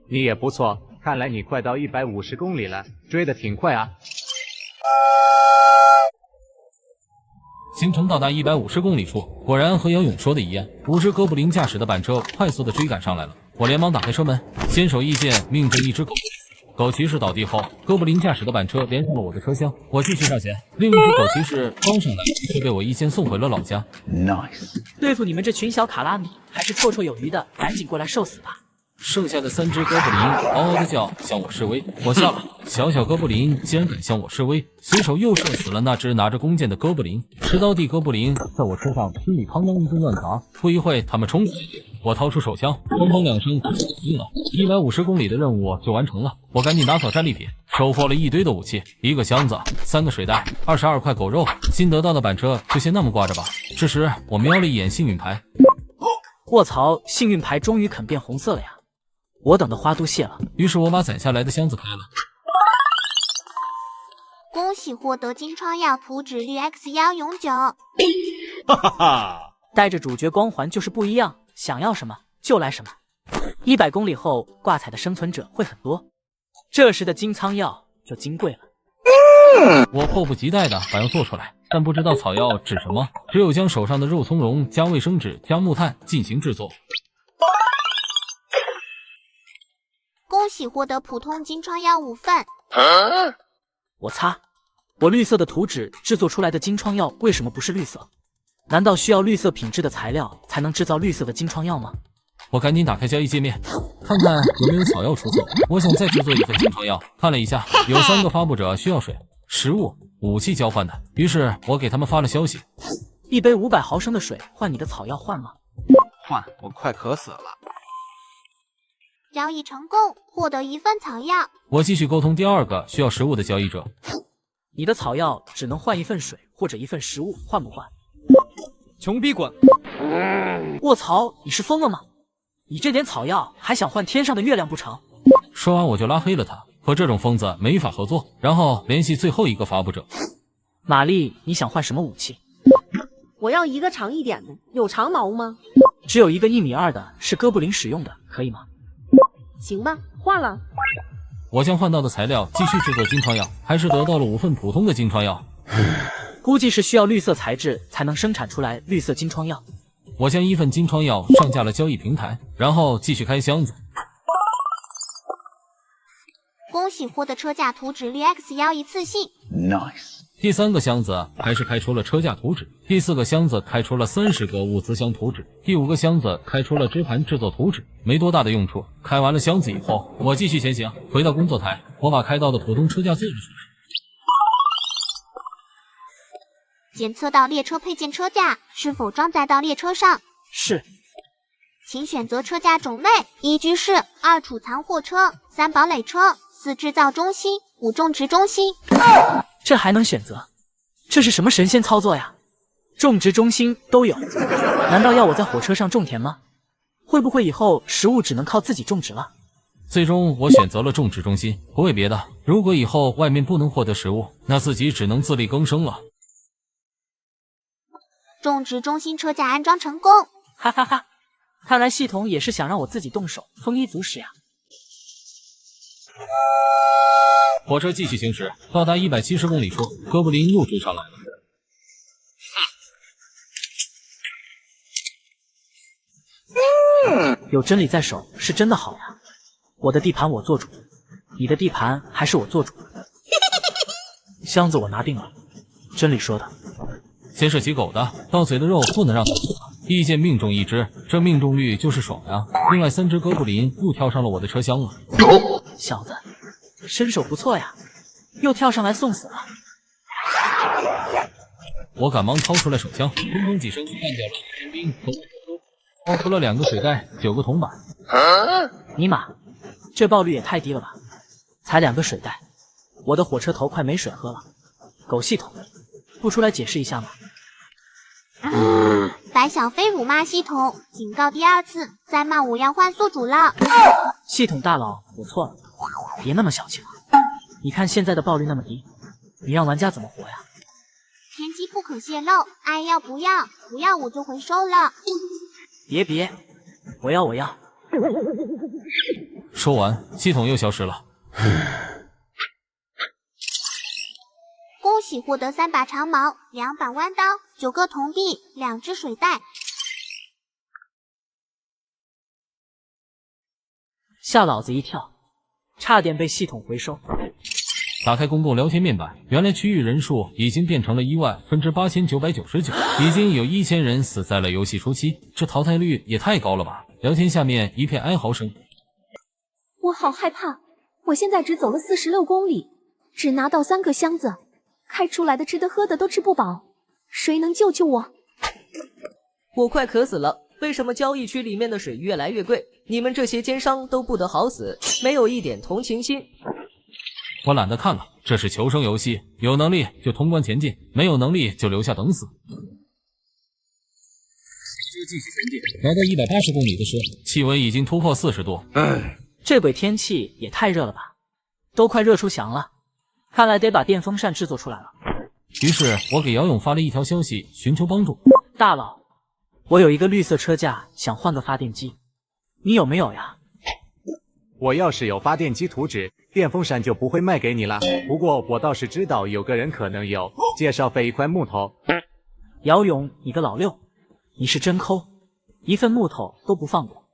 你也不错，看来你快到150公里了，追得挺快啊。行程到达150公里处，果然和姚勇说的一样，5只哥布林驾驶的板车快速的追赶上来了。我连忙打开车门，先手一剑命中1只狗。狗骑士倒地后，哥布林驾驶的板车连上了我的车厢。我继续上前，另一只狗骑士刚上来，却被我一剑送回了老家。Nice， 对付你们这群小卡拉米还是绰绰有余的，赶紧过来受死吧。剩下的3只哥布林嗷嗷的叫，向我示威。我笑了，小小哥布林竟然敢向我示威，随手又射死了那只拿着弓箭的哥布林。持刀地哥布林在我车上噼里啪啷一顿乱砸，不一会他们冲过来，我掏出手枪，砰砰2声定了。150公里的任务就完成了，我赶紧打扫战利品，收获了一堆的武器，1个箱子，3个水袋，22块狗肉。新得到的板车就先那么挂着吧。这时我瞄了一眼幸运牌，卧槽，幸运牌终于肯变红色了呀！我等的花都谢了。于是我把攒下来的箱子开了。恭喜获得金创药图纸率 X1 永久。哈哈哈！带着主角光环就是不一样，想要什么就来什么。100公里后挂彩的生存者会很多，这时的金仓药就金贵了。我迫不及待的把药做出来，但不知道草药指什么，只有将手上的肉苁蓉加卫生纸加木炭进行制作。恭喜获得普通金创药5份。我擦，我绿色的图纸制作出来的金创药为什么不是绿色？难道需要绿色品质的材料才能制造绿色的金创药吗？我赶紧打开交易界面，看看有没有草药出现。我想再制作1份金创药，看了一下，有3个发布者需要水、食物、武器交换的，于是我给他们发了消息：一杯500毫升的水换你的草药换吗？换，我快渴死了。交易成功，获得1份草药。我继续沟通第2个需要食物的交易者。你的草药只能换1份水或者1份食物，换不换？穷逼滚！卧槽，你是疯了吗？你这点草药还想换天上的月亮不成？说完我就拉黑了他，和这种疯子没法合作。然后联系最后1个发布者。玛丽，你想换什么武器？我要一个长一点的，有长矛吗？只有一个1.2米的，是哥布林使用的，可以吗？行吧，换了。我将换到的材料继续制作金创药，还是得到了5份普通的金创药。估计是需要绿色材质才能生产出来绿色金创药。我将1份金创药上架了交易平台，然后继续开箱子。恭喜获得车架图纸率 X1 一次性。Nice。第3个箱子还是开出了车架图纸，第4个箱子开出了30个物资箱图纸，第5个箱子开出了支盘制作图纸，没多大的用处。开完了箱子以后，我继续前行，回到工作台，我把开到的普通车架做了出来。检测到列车配件车架是否装载到列车上。是。请选择车架种类：1居室，2储藏货车，3堡垒车，4制造中心，5种植中心。这还能选择？这是什么神仙操作呀？种植中心都有，难道要我在火车上种田吗？会不会以后食物只能靠自己种植了？最终我选择了种植中心，不为别的，如果以后外面不能获得食物，那自己只能自力更生了。种植中心车架安装成功，哈哈哈！看来系统也是想让我自己动手，丰衣足食呀。火车继续行驶，到达170公里处，哥布林又追上来了。有真理在手是真的好呀！我的地盘我做主，你的地盘还是我做主。箱子我拿定了，真理说的。先射起狗的，到嘴的肉不能让它死。意见命中1只，这命中率就是爽呀！另外3只哥布林又跳上了我的车厢了。小子，身手不错呀，又跳上来送死了。我赶忙掏出来手枪，砰砰几声干掉了士兵和掏出了2个水袋，9个铜板。尼玛，这爆率也太低了吧！才2个水袋，我的火车头快没水喝了。狗系统，不出来解释一下吗？白小飞辱骂系统，警告第2次，再骂我要换宿主了。系统大佬，我错了，别那么小气了。你看现在的爆率那么低，你让玩家怎么活呀？天机不可泄露，爱要不要？不要我就回收了。别，我要。说完，系统又消失了。恭喜获得3把长矛、2把弯刀、9个铜币、2只水袋。吓老子一跳，差点被系统回收。打开公共聊天面板，原来区域人数已经变成了18999，已经有1000人死在了游戏初期，这淘汰率也太高了吧！聊天下面一片哀嚎声。我好害怕，我现在只走了46公里，只拿到3个箱子，开出来的吃的喝的都吃不饱，谁能救救我？我快渴死了，为什么交易区里面的水越来越贵？你们这些奸商都不得好死，没有一点同情心。我懒得看了，这是求生游戏，有能力就通关前进，没有能力就留下等死。继续前进，来到180公里的时候，气温已经突破40度。这鬼天气也太热了吧，都快热出翔了，看来得把电风扇制作出来了。于是我给姚勇发了一条消息，寻求帮助。大佬，我有一个绿色车架，想换个发电机，你有没有呀？我要是有发电机图纸，电风扇就不会卖给你了。不过我倒是知道有个人可能有，介绍费1块木头。姚勇，你个老六，你是真抠，一份木头都不放过。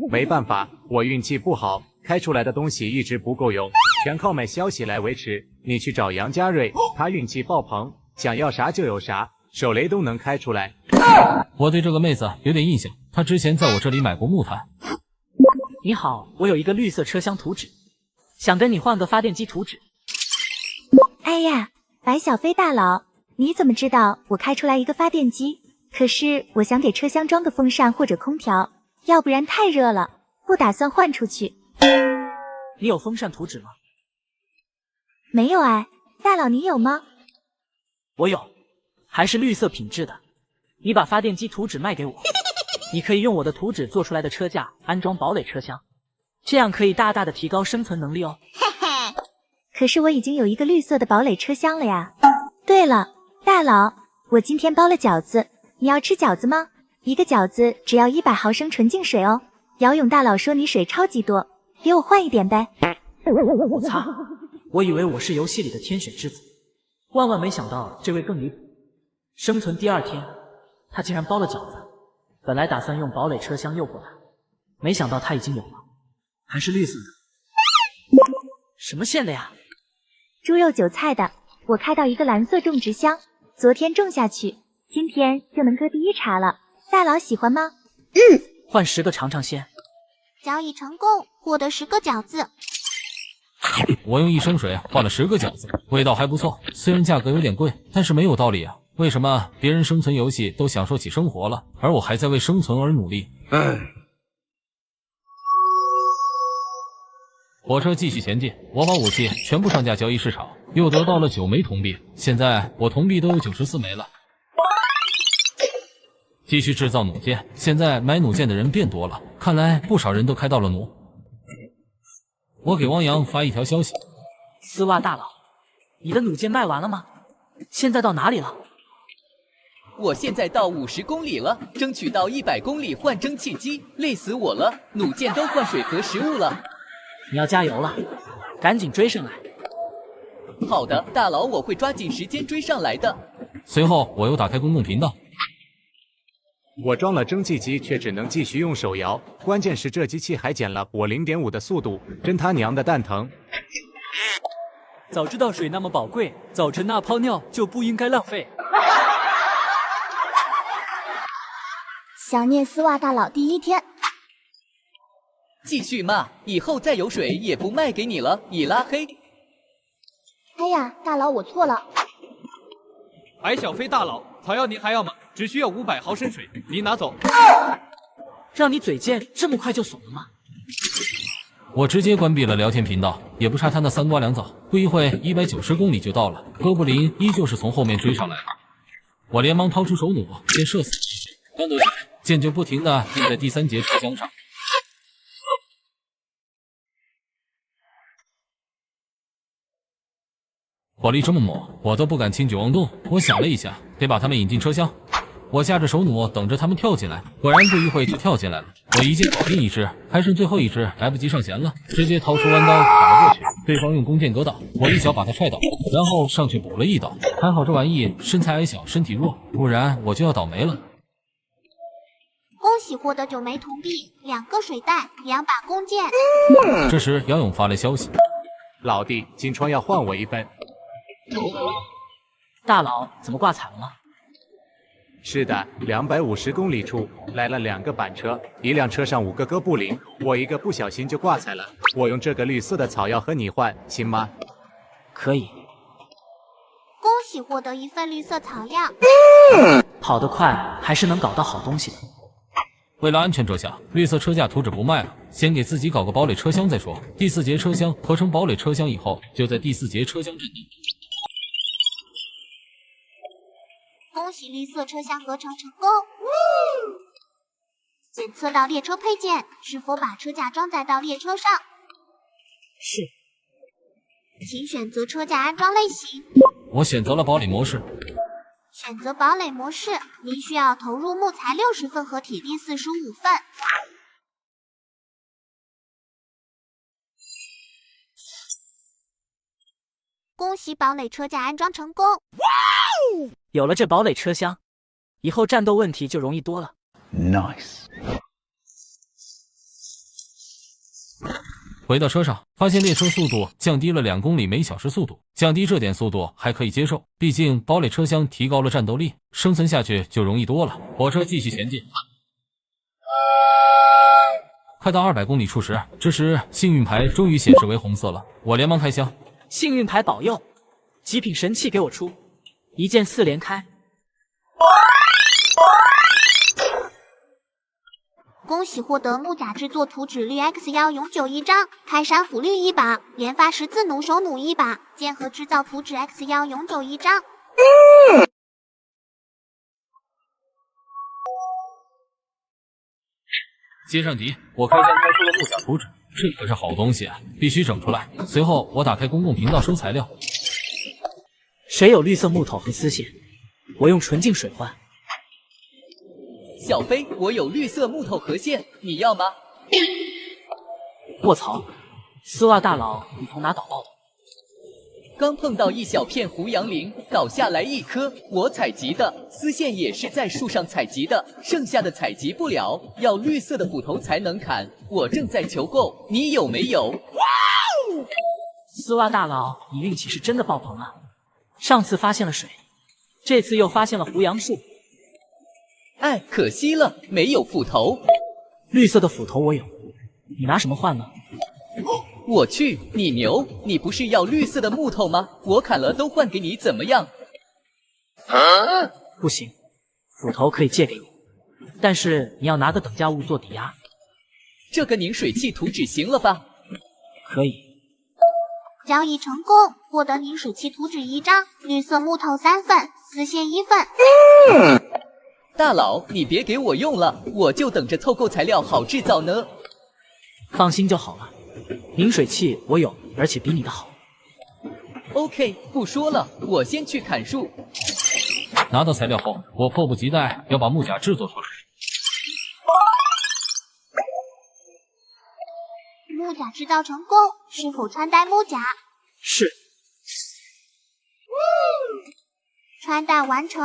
没办法，我运气不好，开出来的东西一直不够用，全靠卖消息来维持。你去找杨家瑞，他运气爆棚，想要啥就有啥，手雷都能开出来。我对这个妹子有点印象，她之前在我这里买过木炭。你好，我有一个绿色车厢图纸，想跟你换个发电机图纸。哎呀，白小飞大佬，你怎么知道我开出来一个发电机？可是我想给车厢装个风扇或者空调，要不然太热了，不打算换出去。你有风扇图纸吗？没有哎，大佬你有吗？我有，还是绿色品质的。你把发电机图纸卖给我，你可以用我的图纸做出来的车架安装堡垒车厢，这样可以大大的提高生存能力哦。可是我已经有一个绿色的堡垒车厢了呀。对了，大佬，我今天包了饺子，你要吃饺子吗？一个饺子只要100毫升纯净水哦。姚勇大佬说你水超级多，给我换一点呗。我擦，我以为我是游戏里的天选之子，万万没想到这位更离谱。生存第2天，他竟然包了饺子。本来打算用堡垒车厢诱惑他，没想到他已经有了，还是绿色的。什么馅的呀？猪肉韭菜的，我开到一个蓝色种植箱，昨天种下去，今天就能割第一茬了。大佬喜欢吗？换10个尝尝鲜。交易成功，获得10个饺子。我用1升水换了10个饺子，味道还不错。虽然价格有点贵，但是没有道理啊。为什么别人生存游戏都享受起生活了，而我还在为生存而努力？火车继续前进，我把武器全部上架交易市场，又得到了9枚铜币。现在我铜币都有94枚了。继续制造弩箭，现在买弩箭的人变多了，看来不少人都开到了弩。我给汪洋发一条消息：丝袜大佬，你的弩箭卖完了吗？现在到哪里了？我现在到50公里了，争取到100公里换蒸汽机，累死我了！弩箭都换水和食物了。你要加油了，赶紧追上来。好的，大佬，我会抓紧时间追上来的。随后我又打开公共频道。我装了蒸汽机，却只能继续用手摇。关键是这机器还减了我0.5的速度，真他娘的蛋疼！早知道水那么宝贵，早晨那泡尿就不应该浪费。想念丝袜大佬第一天。继续骂，以后再有水也不卖给你了，已拉黑。哎呀，大佬，我错了。白小飞大佬，草药您还要吗？只需要500毫升水，您拿走。让你嘴贱，这么快就怂了吗？我直接关闭了聊天频道，也不差他那3瓜2枣，不一会190公里就到了。哥布林依旧是从后面追上来了，我连忙掏出手弩，先射死。刚夺下，箭就不停地印在第3节车厢上。火力这么猛，我都不敢轻举妄动。我想了一下，得把他们引进车厢。我架着手弩等着他们跳进来，果然不一会就跳进来了。我一箭搞定一只，还剩最后一只，来不及上弦了，直接掏出弯刀砍了过去。对方用弓箭格挡，我一脚把他踹倒，然后上去补了一刀。还好这玩意身材矮小，身体弱，不然我就要倒霉了。恭喜获得9枚铜币、2个水袋、2把弓箭。这时杨勇发来消息：老弟，金川要换我一份。大佬怎么挂彩了吗？是的，250公里处来了2个板车，一辆车上5个哥布林，我一个不小心就挂彩了。我用这个绿色的草药和你换，行吗？可以。恭喜获得1份绿色草药。跑得快还是能搞到好东西的。为了安全着想，绿色车架图纸不卖了，先给自己搞个堡垒车厢再说。第4节车厢合成堡垒车厢以后，就在第4节车厢阵地。恭喜绿色车厢合成成功。检测到列车配件，是否把车架装载到列车上？是。请选择车架安装类型。我选择了堡垒模式。选择堡垒模式，您需要投入木材60份和铁锭45份。恭喜堡垒车架安装成功！有了这堡垒车厢，以后战斗问题就容易多了。Nice。回到车上，发现列车速度降低了2公里每小时速度，降低这点速度还可以接受，毕竟堡垒车厢提高了战斗力，生存下去就容易多了。火车继续前进。快到200公里处时，这时幸运牌终于显示为红色了，我连忙开箱。幸运牌保佑，极品神器给我出，一键4连开。恭喜获得木甲制作图纸绿 X1 永久1张，开山斧绿1把，研发十字弩手弩1把，剑河制造图纸 X1 永久1张。接上级，我开箱开出了木甲图纸，这可是好东西啊，必须整出来。随后我打开公共频道收材料。谁有绿色木头和丝线？我用纯净水换。小飞，我有绿色木头和线，你要吗？卧槽，丝袜大佬，你从哪捣到的？刚碰到一小片胡杨林，倒下来1颗，我采集的。丝线也是在树上采集的，剩下的采集不了，要绿色的斧头才能砍。我正在求购，你有没有？丝袜大佬，你运气是真的爆棚啊！上次发现了水，这次又发现了胡杨树。哎，可惜了，没有斧头。绿色的斧头我有，你拿什么换呢？我去，你牛！你不是要绿色的木头吗？我砍了都换给你，怎么样？不行，斧头可以借给你，但是你要拿个等价物做抵押。这个凝水器图纸行了吧？可以。交易成功，获得凝水器图纸1张，绿色木头3份，丝线1份。大佬，你别给我用了，我就等着凑够材料好制造呢。放心就好了，凝水器我有，而且比你的好。OK， 不说了，我先去砍树。拿到材料后，我迫不及待要把木甲制作出来。木甲制造成功，是否穿戴木甲？是。穿戴完成，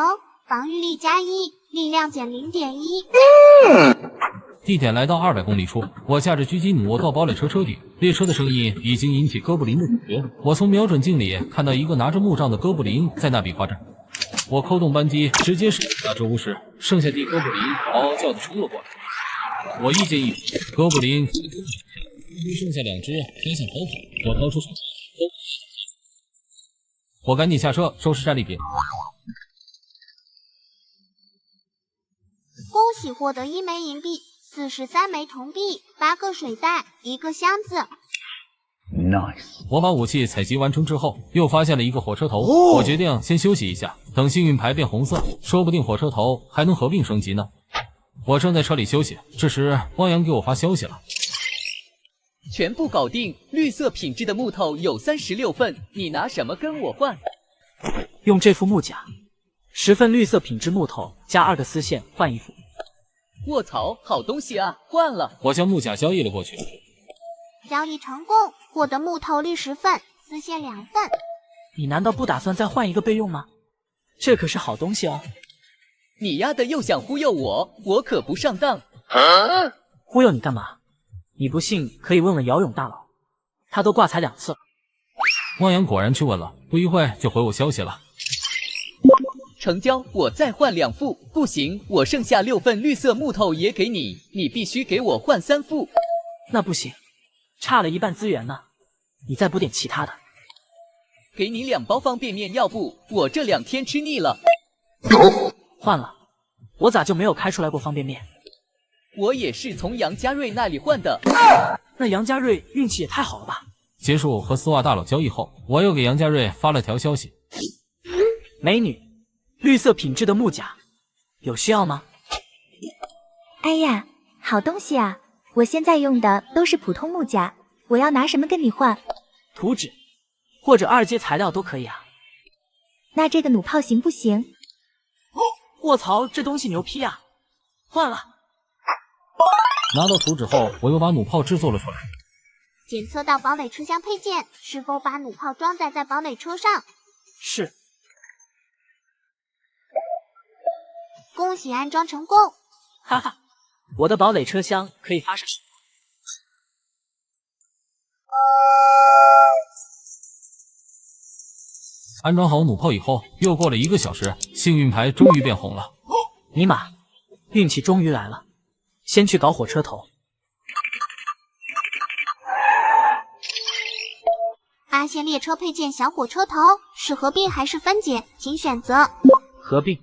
防御力加1，力量减0.1。地点来到200公里处，我驾着狙击弩到堡垒车车顶，列车的声音已经引起哥布林的警觉。我从瞄准镜里看到一个拿着木杖的哥布林在那比划着。我扣动扳机，直接射打这巫师，剩下的哥布林嗷嗷叫的冲了过来。我一箭一劈，哥布林剩下2只飞向逃跑。我掏出手枪，我赶紧下车收拾战利品。恭喜获得1枚银币，43枚铜币，8个水袋，1个箱子。Nice。我把武器采集完成之后，又发现了一个火车头。我决定先休息一下，等幸运牌变红色，说不定火车头还能合并升级呢。我正在车里休息，这时汪洋给我发消息了。全部搞定，绿色品质的木头有36份，你拿什么跟我换？用这副木甲，10份绿色品质木头加2个丝线换一副。卧槽，好东西啊，换了。我将木甲交易了过去。交易成功，获得木头绿10份，丝线2份。你难道不打算再换一个备用吗？这可是好东西哦。你丫的又想忽悠我，我可不上当。忽悠你干嘛？你不信可以问问姚勇大佬，他都挂彩2次了。汪洋果然去问了，不一会就回我消息了。成交，我再换2副。不行，我剩下6份绿色木头也给你，你必须给我换3副。那不行，差了一半资源呢。你再补点其他的。给你2包方便面，要不我这2天吃腻了。换了，我咋就没有开出来过方便面？我也是从杨家瑞那里换的。那杨家瑞运气也太好了吧！结束和丝袜大佬交易后，我又给杨家瑞发了条消息：美女，绿色品质的木甲，有需要吗？哎呀，好东西啊！我现在用的都是普通木甲，我要拿什么跟你换？图纸或者2阶材料都可以啊。那这个弩炮行不行？卧槽，这东西牛批啊！换了。拿到图纸后，我又把弩炮制作了出来。检测到堡垒车厢配件，是否把弩炮装载在堡垒车上？是。恭喜安装成功！哈哈，我的堡垒车厢可以发射。安装好弩炮以后，又过了1个小时，幸运牌终于变红了。尼玛，运气终于来了！先去搞火车头。发现列车配件小火车头，是合并还是分解？请选择。合并。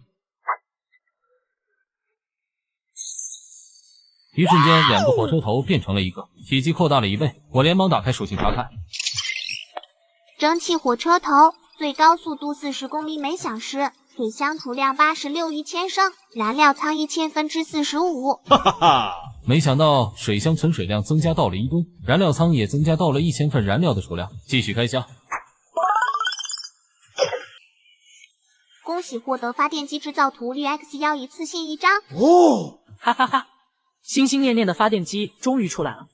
一瞬间，2个火车头变成了1个，体积扩大了1倍。我连忙打开属性查看。蒸汽火车头，最高速度40公里每小时，水箱储量86亿千升，燃料仓1000分之45。哈哈哈！没想到水箱存水量增加到了1吨，燃料仓也增加到了1000份燃料的数量。继续开箱。恭喜获得发电机制造图绿 X1一次性1张。哦，哈哈哈！心心念念的发电机终于出来了。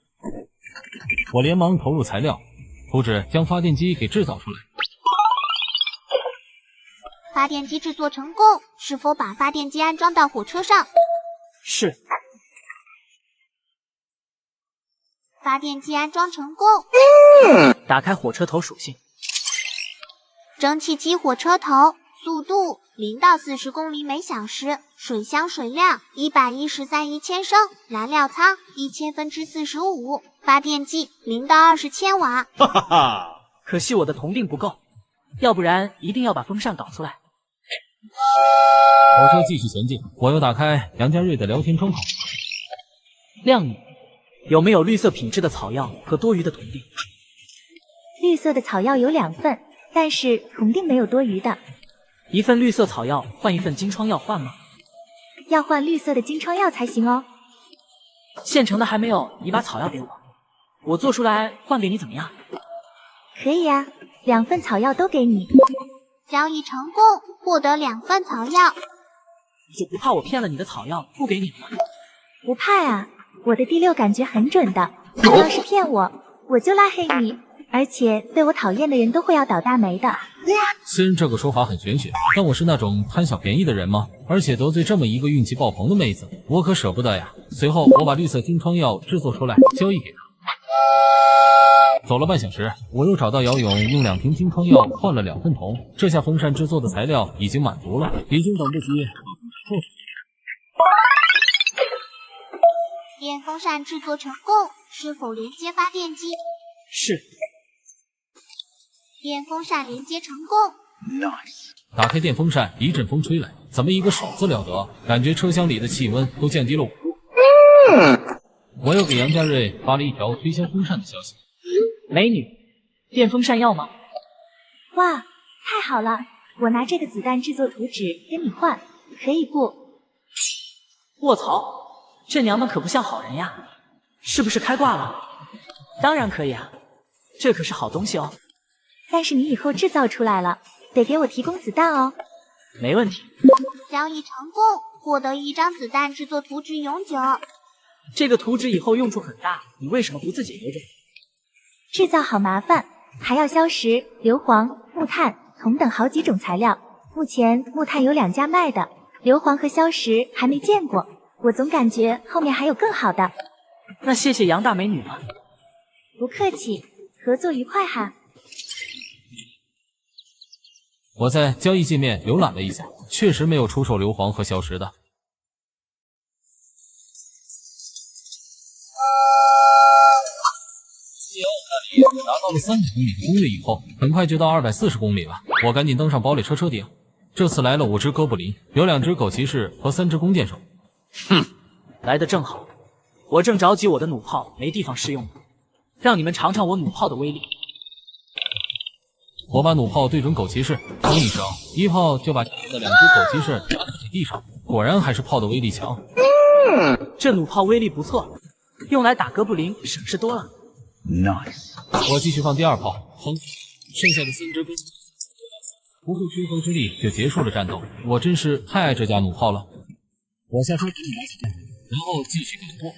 我连忙投入材料，图纸将发电机给制造出来。发电机制作成功，是否把发电机安装到火车上？是。发电机安装成功。打开火车头属性，蒸汽机火车头，速度0到40公里每小时，水箱水量113.1千升，燃料仓1000/45，发电机0到20千瓦。哈哈哈！可惜我的铜锭不够，要不然一定要把风扇搞出来。火车继续前进，我又打开杨家瑞的聊天窗口。靓女，有没有绿色品质的草药和多余的铜锭？绿色的草药有2份，但是铜锭没有多余的。1份绿色草药换1份金疮药，换吗？要换绿色的金疮药才行哦。现成的还没有，你把草药给我，我做出来换给你怎么样？可以啊，2份草药都给你。交易成功，获得2份草药。你就不怕我骗了你的草药不给你了吗？不怕啊，我的第6感觉很准的。你要是骗我，我就拉黑你。而且被我讨厌的人都会要倒大霉的。虽然这个说法很玄学，但我是那种贪小便宜的人吗？而且得罪这么一个运气爆棚的妹子，我可舍不得呀。随后我把绿色金疮药制作出来，交易给她。走了半小时，我又找到姚勇，用2瓶金疮药换了2份铜。这下风扇制作的材料已经满足了，已经等不及做。电风扇制作成功，是否连接发电机？是。电风扇连接成功。打开电风扇，一阵风吹来，怎么一个手字了得？感觉车厢里的气温都降低了5度。我又给杨家瑞发了一条推销风扇的消息。美女，电风扇要吗？哇，太好了！我拿这个子弹制作图纸跟你换，可以不？卧槽，这娘们可不像好人呀！是不是开挂了？当然可以啊，这可是好东西哦。但是你以后制造出来了，得给我提供子弹哦。没问题。交易成功，获得1张子弹制作图纸永久。这个图纸以后用处很大，你为什么不自己留着？制造好麻烦，还要硝石、硫磺、木炭、铜等好几种材料。目前木炭有2家卖的，硫磺和硝石还没见过。我总感觉后面还有更好的。那谢谢杨大美女了。不客气，合作愉快哈。我在交易界面浏览了一下，确实没有出售硫磺和硝石的。拿到了300公里的攻略以后，很快就到240公里了。我赶紧登上堡垒车车顶。这次来了5只哥布林，有2只狗骑士和3只弓箭手。哼，来得正好，我正着急我的弩炮没地方试用，让你们尝尝我弩炮的威力。我把弩炮对准狗骑士，砰一声，一炮就把前面的2只狗骑士打在地上。果然还是炮的威力强。这弩炮威力不错，用来打哥布林省事多了。Nice。我继续放第2炮，砰！剩下的3只哥不费吹灰之力就结束了战斗。我真是太爱这架弩炮了。我下车给你拿起来，然后继续赶货。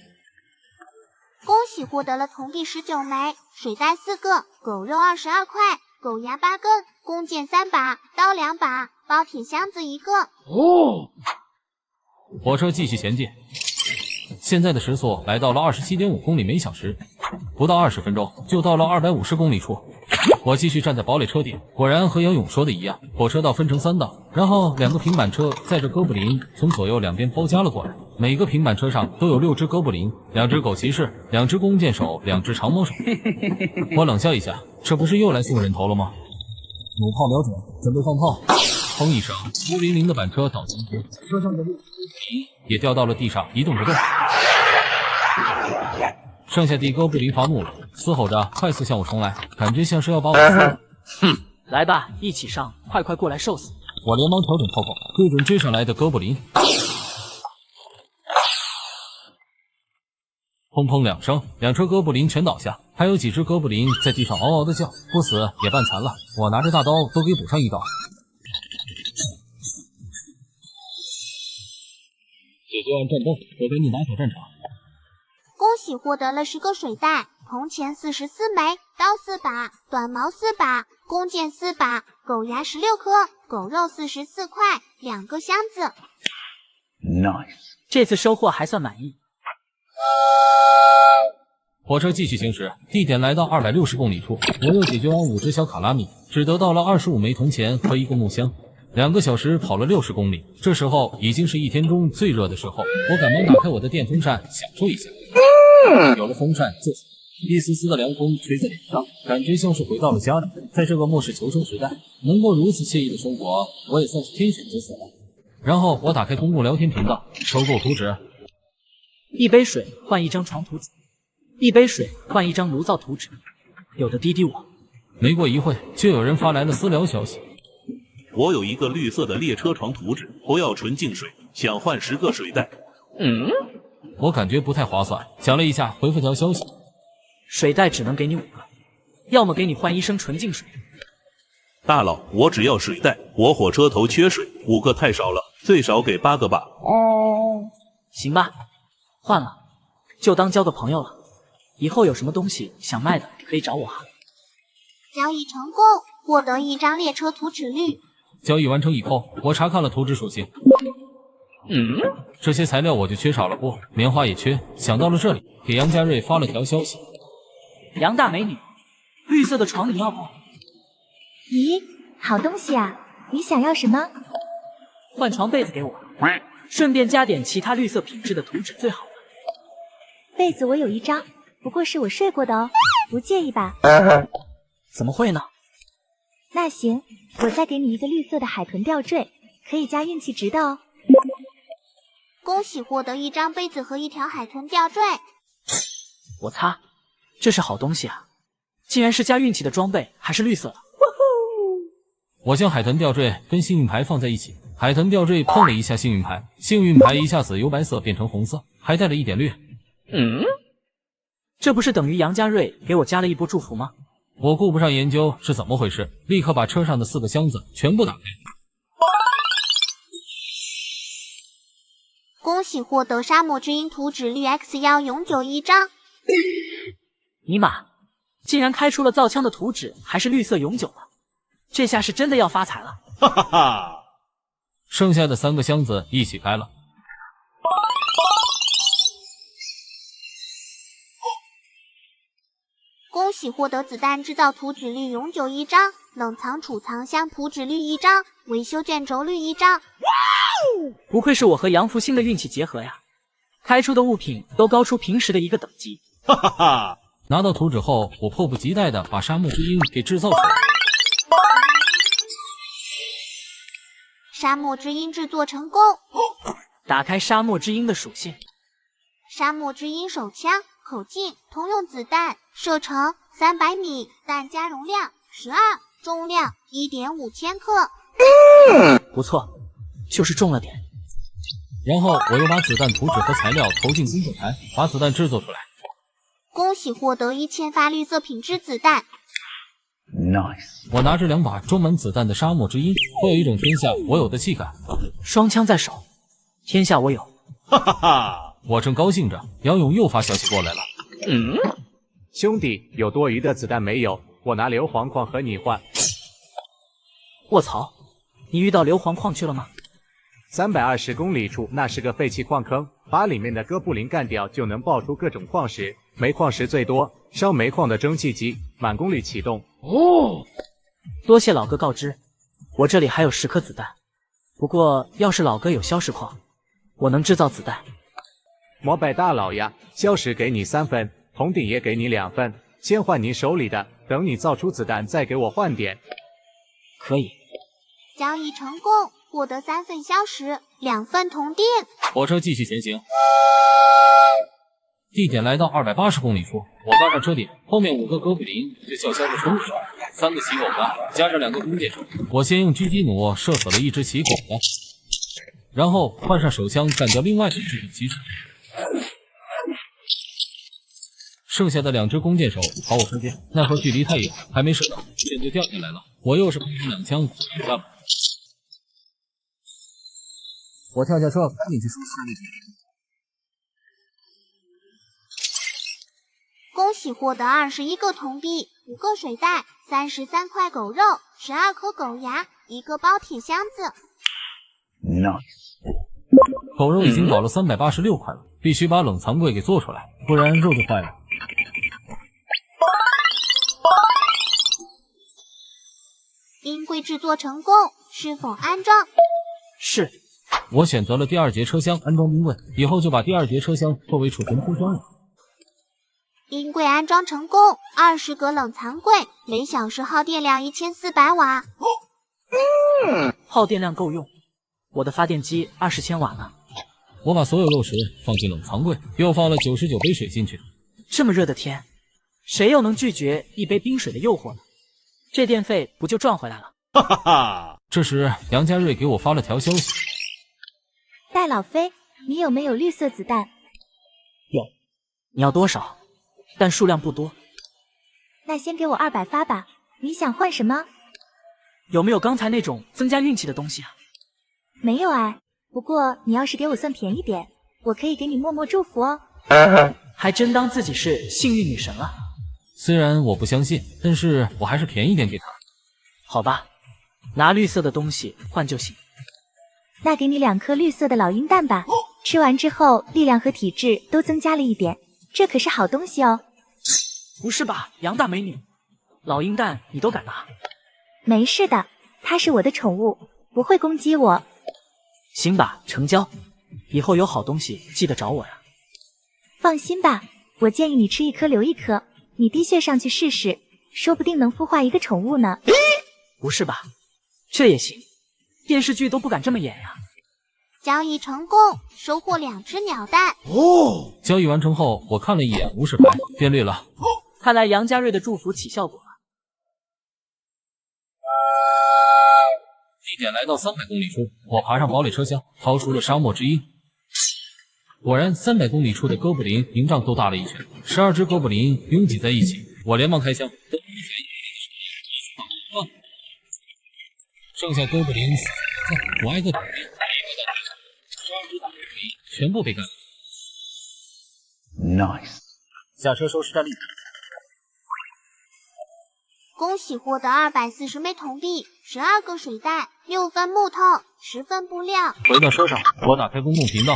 恭喜获得了铜币19枚，水袋4个，狗肉22块。狗牙8根，弓箭3把，刀2把，包铁箱子1个。哦，火车继续前进，现在的时速来到了27.5公里每小时，不到20分钟就到了250公里处。我继续站在堡垒车顶，果然和姚勇说的一样，火车道分成3道，然后2个平板车载着哥布林从左右2边包夹了过来。每个平板车上都有6只哥布林，2只狗骑士，2只弓箭手，2只长矛手。我冷笑一下，这不是又来送人头了吗？弩炮瞄准，准备放炮。砰一声，孤零零的板车倒进去，车上的6只哥布林也掉到了地上，一动不动。剩下的哥布林发怒了，嘶吼着快速向我冲来，感觉像是要把我撕了。哼，来吧，一起上，快快过来受死！我连忙调整炮口，对准追上来的哥布林。砰砰2声，2车哥布林全倒下，还有几只哥布林在地上嗷嗷的叫，不死也半残了。我拿着大刀都给补上一刀。解决完战斗，我给你拿小战场。恭喜获得了10个水袋，铜钱44枚，刀4把，短矛4把，弓箭4把，狗牙16颗，狗肉44块，2个箱子。Nice， 这次收获还算满意。火车继续行驶，地点来到260公里处，我又解决完5只小卡拉米，只得到了25枚铜钱和1个木箱。2个小时跑了60公里，这时候已经是一天中最热的时候，我赶忙打开我的电风扇享受一下。有了风扇，一丝丝的凉风吹在脸上，感觉像是回到了家里。在这个末世求生时代，能够如此惬意的生活，我也算是天选之子了。然后我打开公共聊天频道，收购图纸。一杯水换一张床图纸，一杯水换一张炉灶图纸。有的滴滴我。没过一会，就有人发来了私聊消息。我有一个绿色的列车床图纸，不要纯净水，想换10个水袋。我感觉不太划算，想了一下，回复条消息：水袋只能给你5个，要么给你换1升纯净水。大佬，我只要水袋，我火车头缺水，5个太少了，最少给8个吧。行吧，换了，就当交个朋友了。以后有什么东西想卖的，可以找我啊。交易成功，获得1张列车图纸绿。交易完成以后，我查看了图纸属性。这些材料我就缺少了不？棉花也缺。想到了这里，给杨家瑞发了条消息：杨大美女，绿色的床你要不？咦，好东西啊！你想要什么？换床被子给我，顺便加点其他绿色品质的图纸最好了。被子我有1张，不过是我睡过的哦，不介意吧？怎么会呢？那行，我再给你一个绿色的海豚吊坠，可以加运气值的哦。恭喜获得1张杯子和1条海豚吊坠。我擦，这是好东西啊！竟然是加运气的装备，还是绿色的。我将海豚吊坠跟幸运牌放在一起，海豚吊坠碰了一下幸运牌，幸运牌一下子由白色变成红色，还带了一点绿。这不是等于杨家瑞给我加了一波祝福吗？我顾不上研究是怎么回事，立刻把车上的4个箱子全部打开。恭喜获得沙漠之鹰图纸绿 X1 永久1张。尼玛，竟然开出了造枪的图纸，还是绿色永久的，这下是真的要发财了！哈哈哈！剩下的3个箱子一起开了。恭喜获得子弹制造图纸绿永久1张，冷藏储藏箱图纸绿1张，维修卷轴绿1张。不愧是我和杨福星的运气结合呀！开出的物品都高出平时的1个等级。哈哈哈！拿到图纸后，我迫不及待地把沙漠之鹰给制造出来。沙漠之鹰制作成功。打开沙漠之鹰的属性。沙漠之鹰手枪，口径通用子弹，射程300米，弹夹容量12，重量1.5千克。不错，就是重了点。然后我又把子弹图纸和材料投进工作台，把子弹制作出来。恭喜获得1000发绿色品质子弹。Nice！ 我拿着2把装满子弹的沙漠之鹰，会有一种天下我有的气感。双枪在手，天下我有。哈哈哈！我正高兴着，杨勇又发消息过来了。兄弟，有多余的子弹没有？我拿硫磺矿和你换。卧槽，你遇到硫磺矿去了吗？320公里处，那是个废弃矿坑，把里面的哥布林干掉，就能爆出各种矿石。煤矿石最多，烧煤矿的蒸汽机满功率启动。哦，多谢老哥告知，我这里还有10颗子弹。不过要是老哥有硝石矿，我能制造子弹。膜拜大佬呀，硝石给你3份，铜锭也给你2份，先换你手里的，等你造出子弹再给我换点。可以。交易成功，获得3份硝石，2份铜锭。火车继续前行。地点来到280公里处，我刚上车顶，后面5个哥布林就叫嚣着冲出来，3个骑狗的，加上2个弓箭手。我先用狙击弩射死了1只骑狗的，然后换上手枪干掉另外的1只骑士。剩下的2只弓箭手跑我身边，奈何距离太远，还没射到，箭就掉下来了。我又是碰2枪下了。我跳下车，赶紧去收拾那只。恭喜获得21个铜币，5个水袋，33块狗肉，12颗狗牙，1个包铁箱子。狗肉已经搞了386块了，必须把冷藏柜给做出来，不然肉就坏了。冰柜制作成功，是否安装？是。我选择了第2节车厢安装冰柜，以后就把第2节车厢作为储存空间了。冰柜安装成功，20个冷藏柜，每小时耗电量1400瓦。耗电量够用，我的发电机20千瓦呢。我把所有肉食放进冷藏柜，又放了99杯水进去。这么热的天，谁又能拒绝一杯冰水的诱惑呢？这电费不就赚回来了？哈哈哈！这时杨家瑞给我发了条消息：大老飞，你有没有绿色子弹？有。你要多少？但数量不多。那先给我200发吧。你想换什么？有没有刚才那种增加运气的东西啊？没有哎，不过你要是给我算便宜点，我可以给你默默祝福哦。还真当自己是幸运女神了。虽然我不相信，但是我还是便宜点给他。好吧，拿绿色的东西换就行。那给你2颗绿色的老鹰蛋吧，吃完之后力量和体质都增加了1点，这可是好东西哦。不是吧，杨大美女，老鹰蛋你都敢拿？没事的，它是我的宠物，不会攻击我。行吧，成交。以后有好东西记得找我呀。放心吧，我建议你吃1颗留1颗，你滴血上去试试，说不定能孵化一个宠物呢。不是吧，这也行？电视剧都不敢这么演呀。交易成功，收获2只鸟蛋。哦，交易完成后，我看了一眼无视牌，变绿了。看来杨家瑞的祝福起效果了。地点来到300公里处，我爬上堡垒车厢，掏出了沙漠之鹰。果然，300公里处的哥布林营帐都大了一圈，12只哥布林拥挤在一起。我连忙开枪，剩下哥布林死我挨个倒地，12只大哥布林全部被干。Nice， 下车收拾战利品。恭喜获得240枚铜币、12个水袋、6份木头、10份布料。回到车上，我打开公共频道。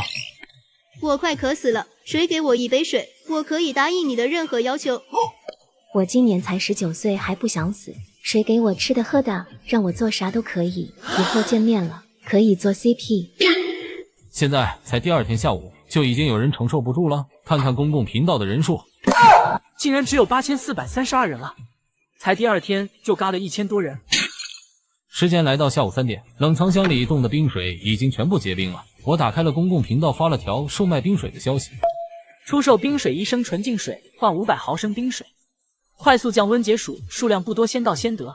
我快渴死了，谁给我1杯水，我可以答应你的任何要求。我今年才19岁，还不想死，谁给我吃的喝的，让我做啥都可以。以后见面了，可以做 CP。现在才第2天下午，就已经有人承受不住了。看看公共频道的人数，竟然只有8432人了。才第2天就嘎了1000多人。时间来到下午3点，冷藏箱里冻的冰水已经全部结冰了。我打开了公共频道，发了条售卖冰水的消息：出售冰水1升纯净水，换500毫升冰水，快速降温解暑，数量不多，先到先得。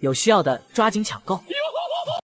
有需要的抓紧抢购。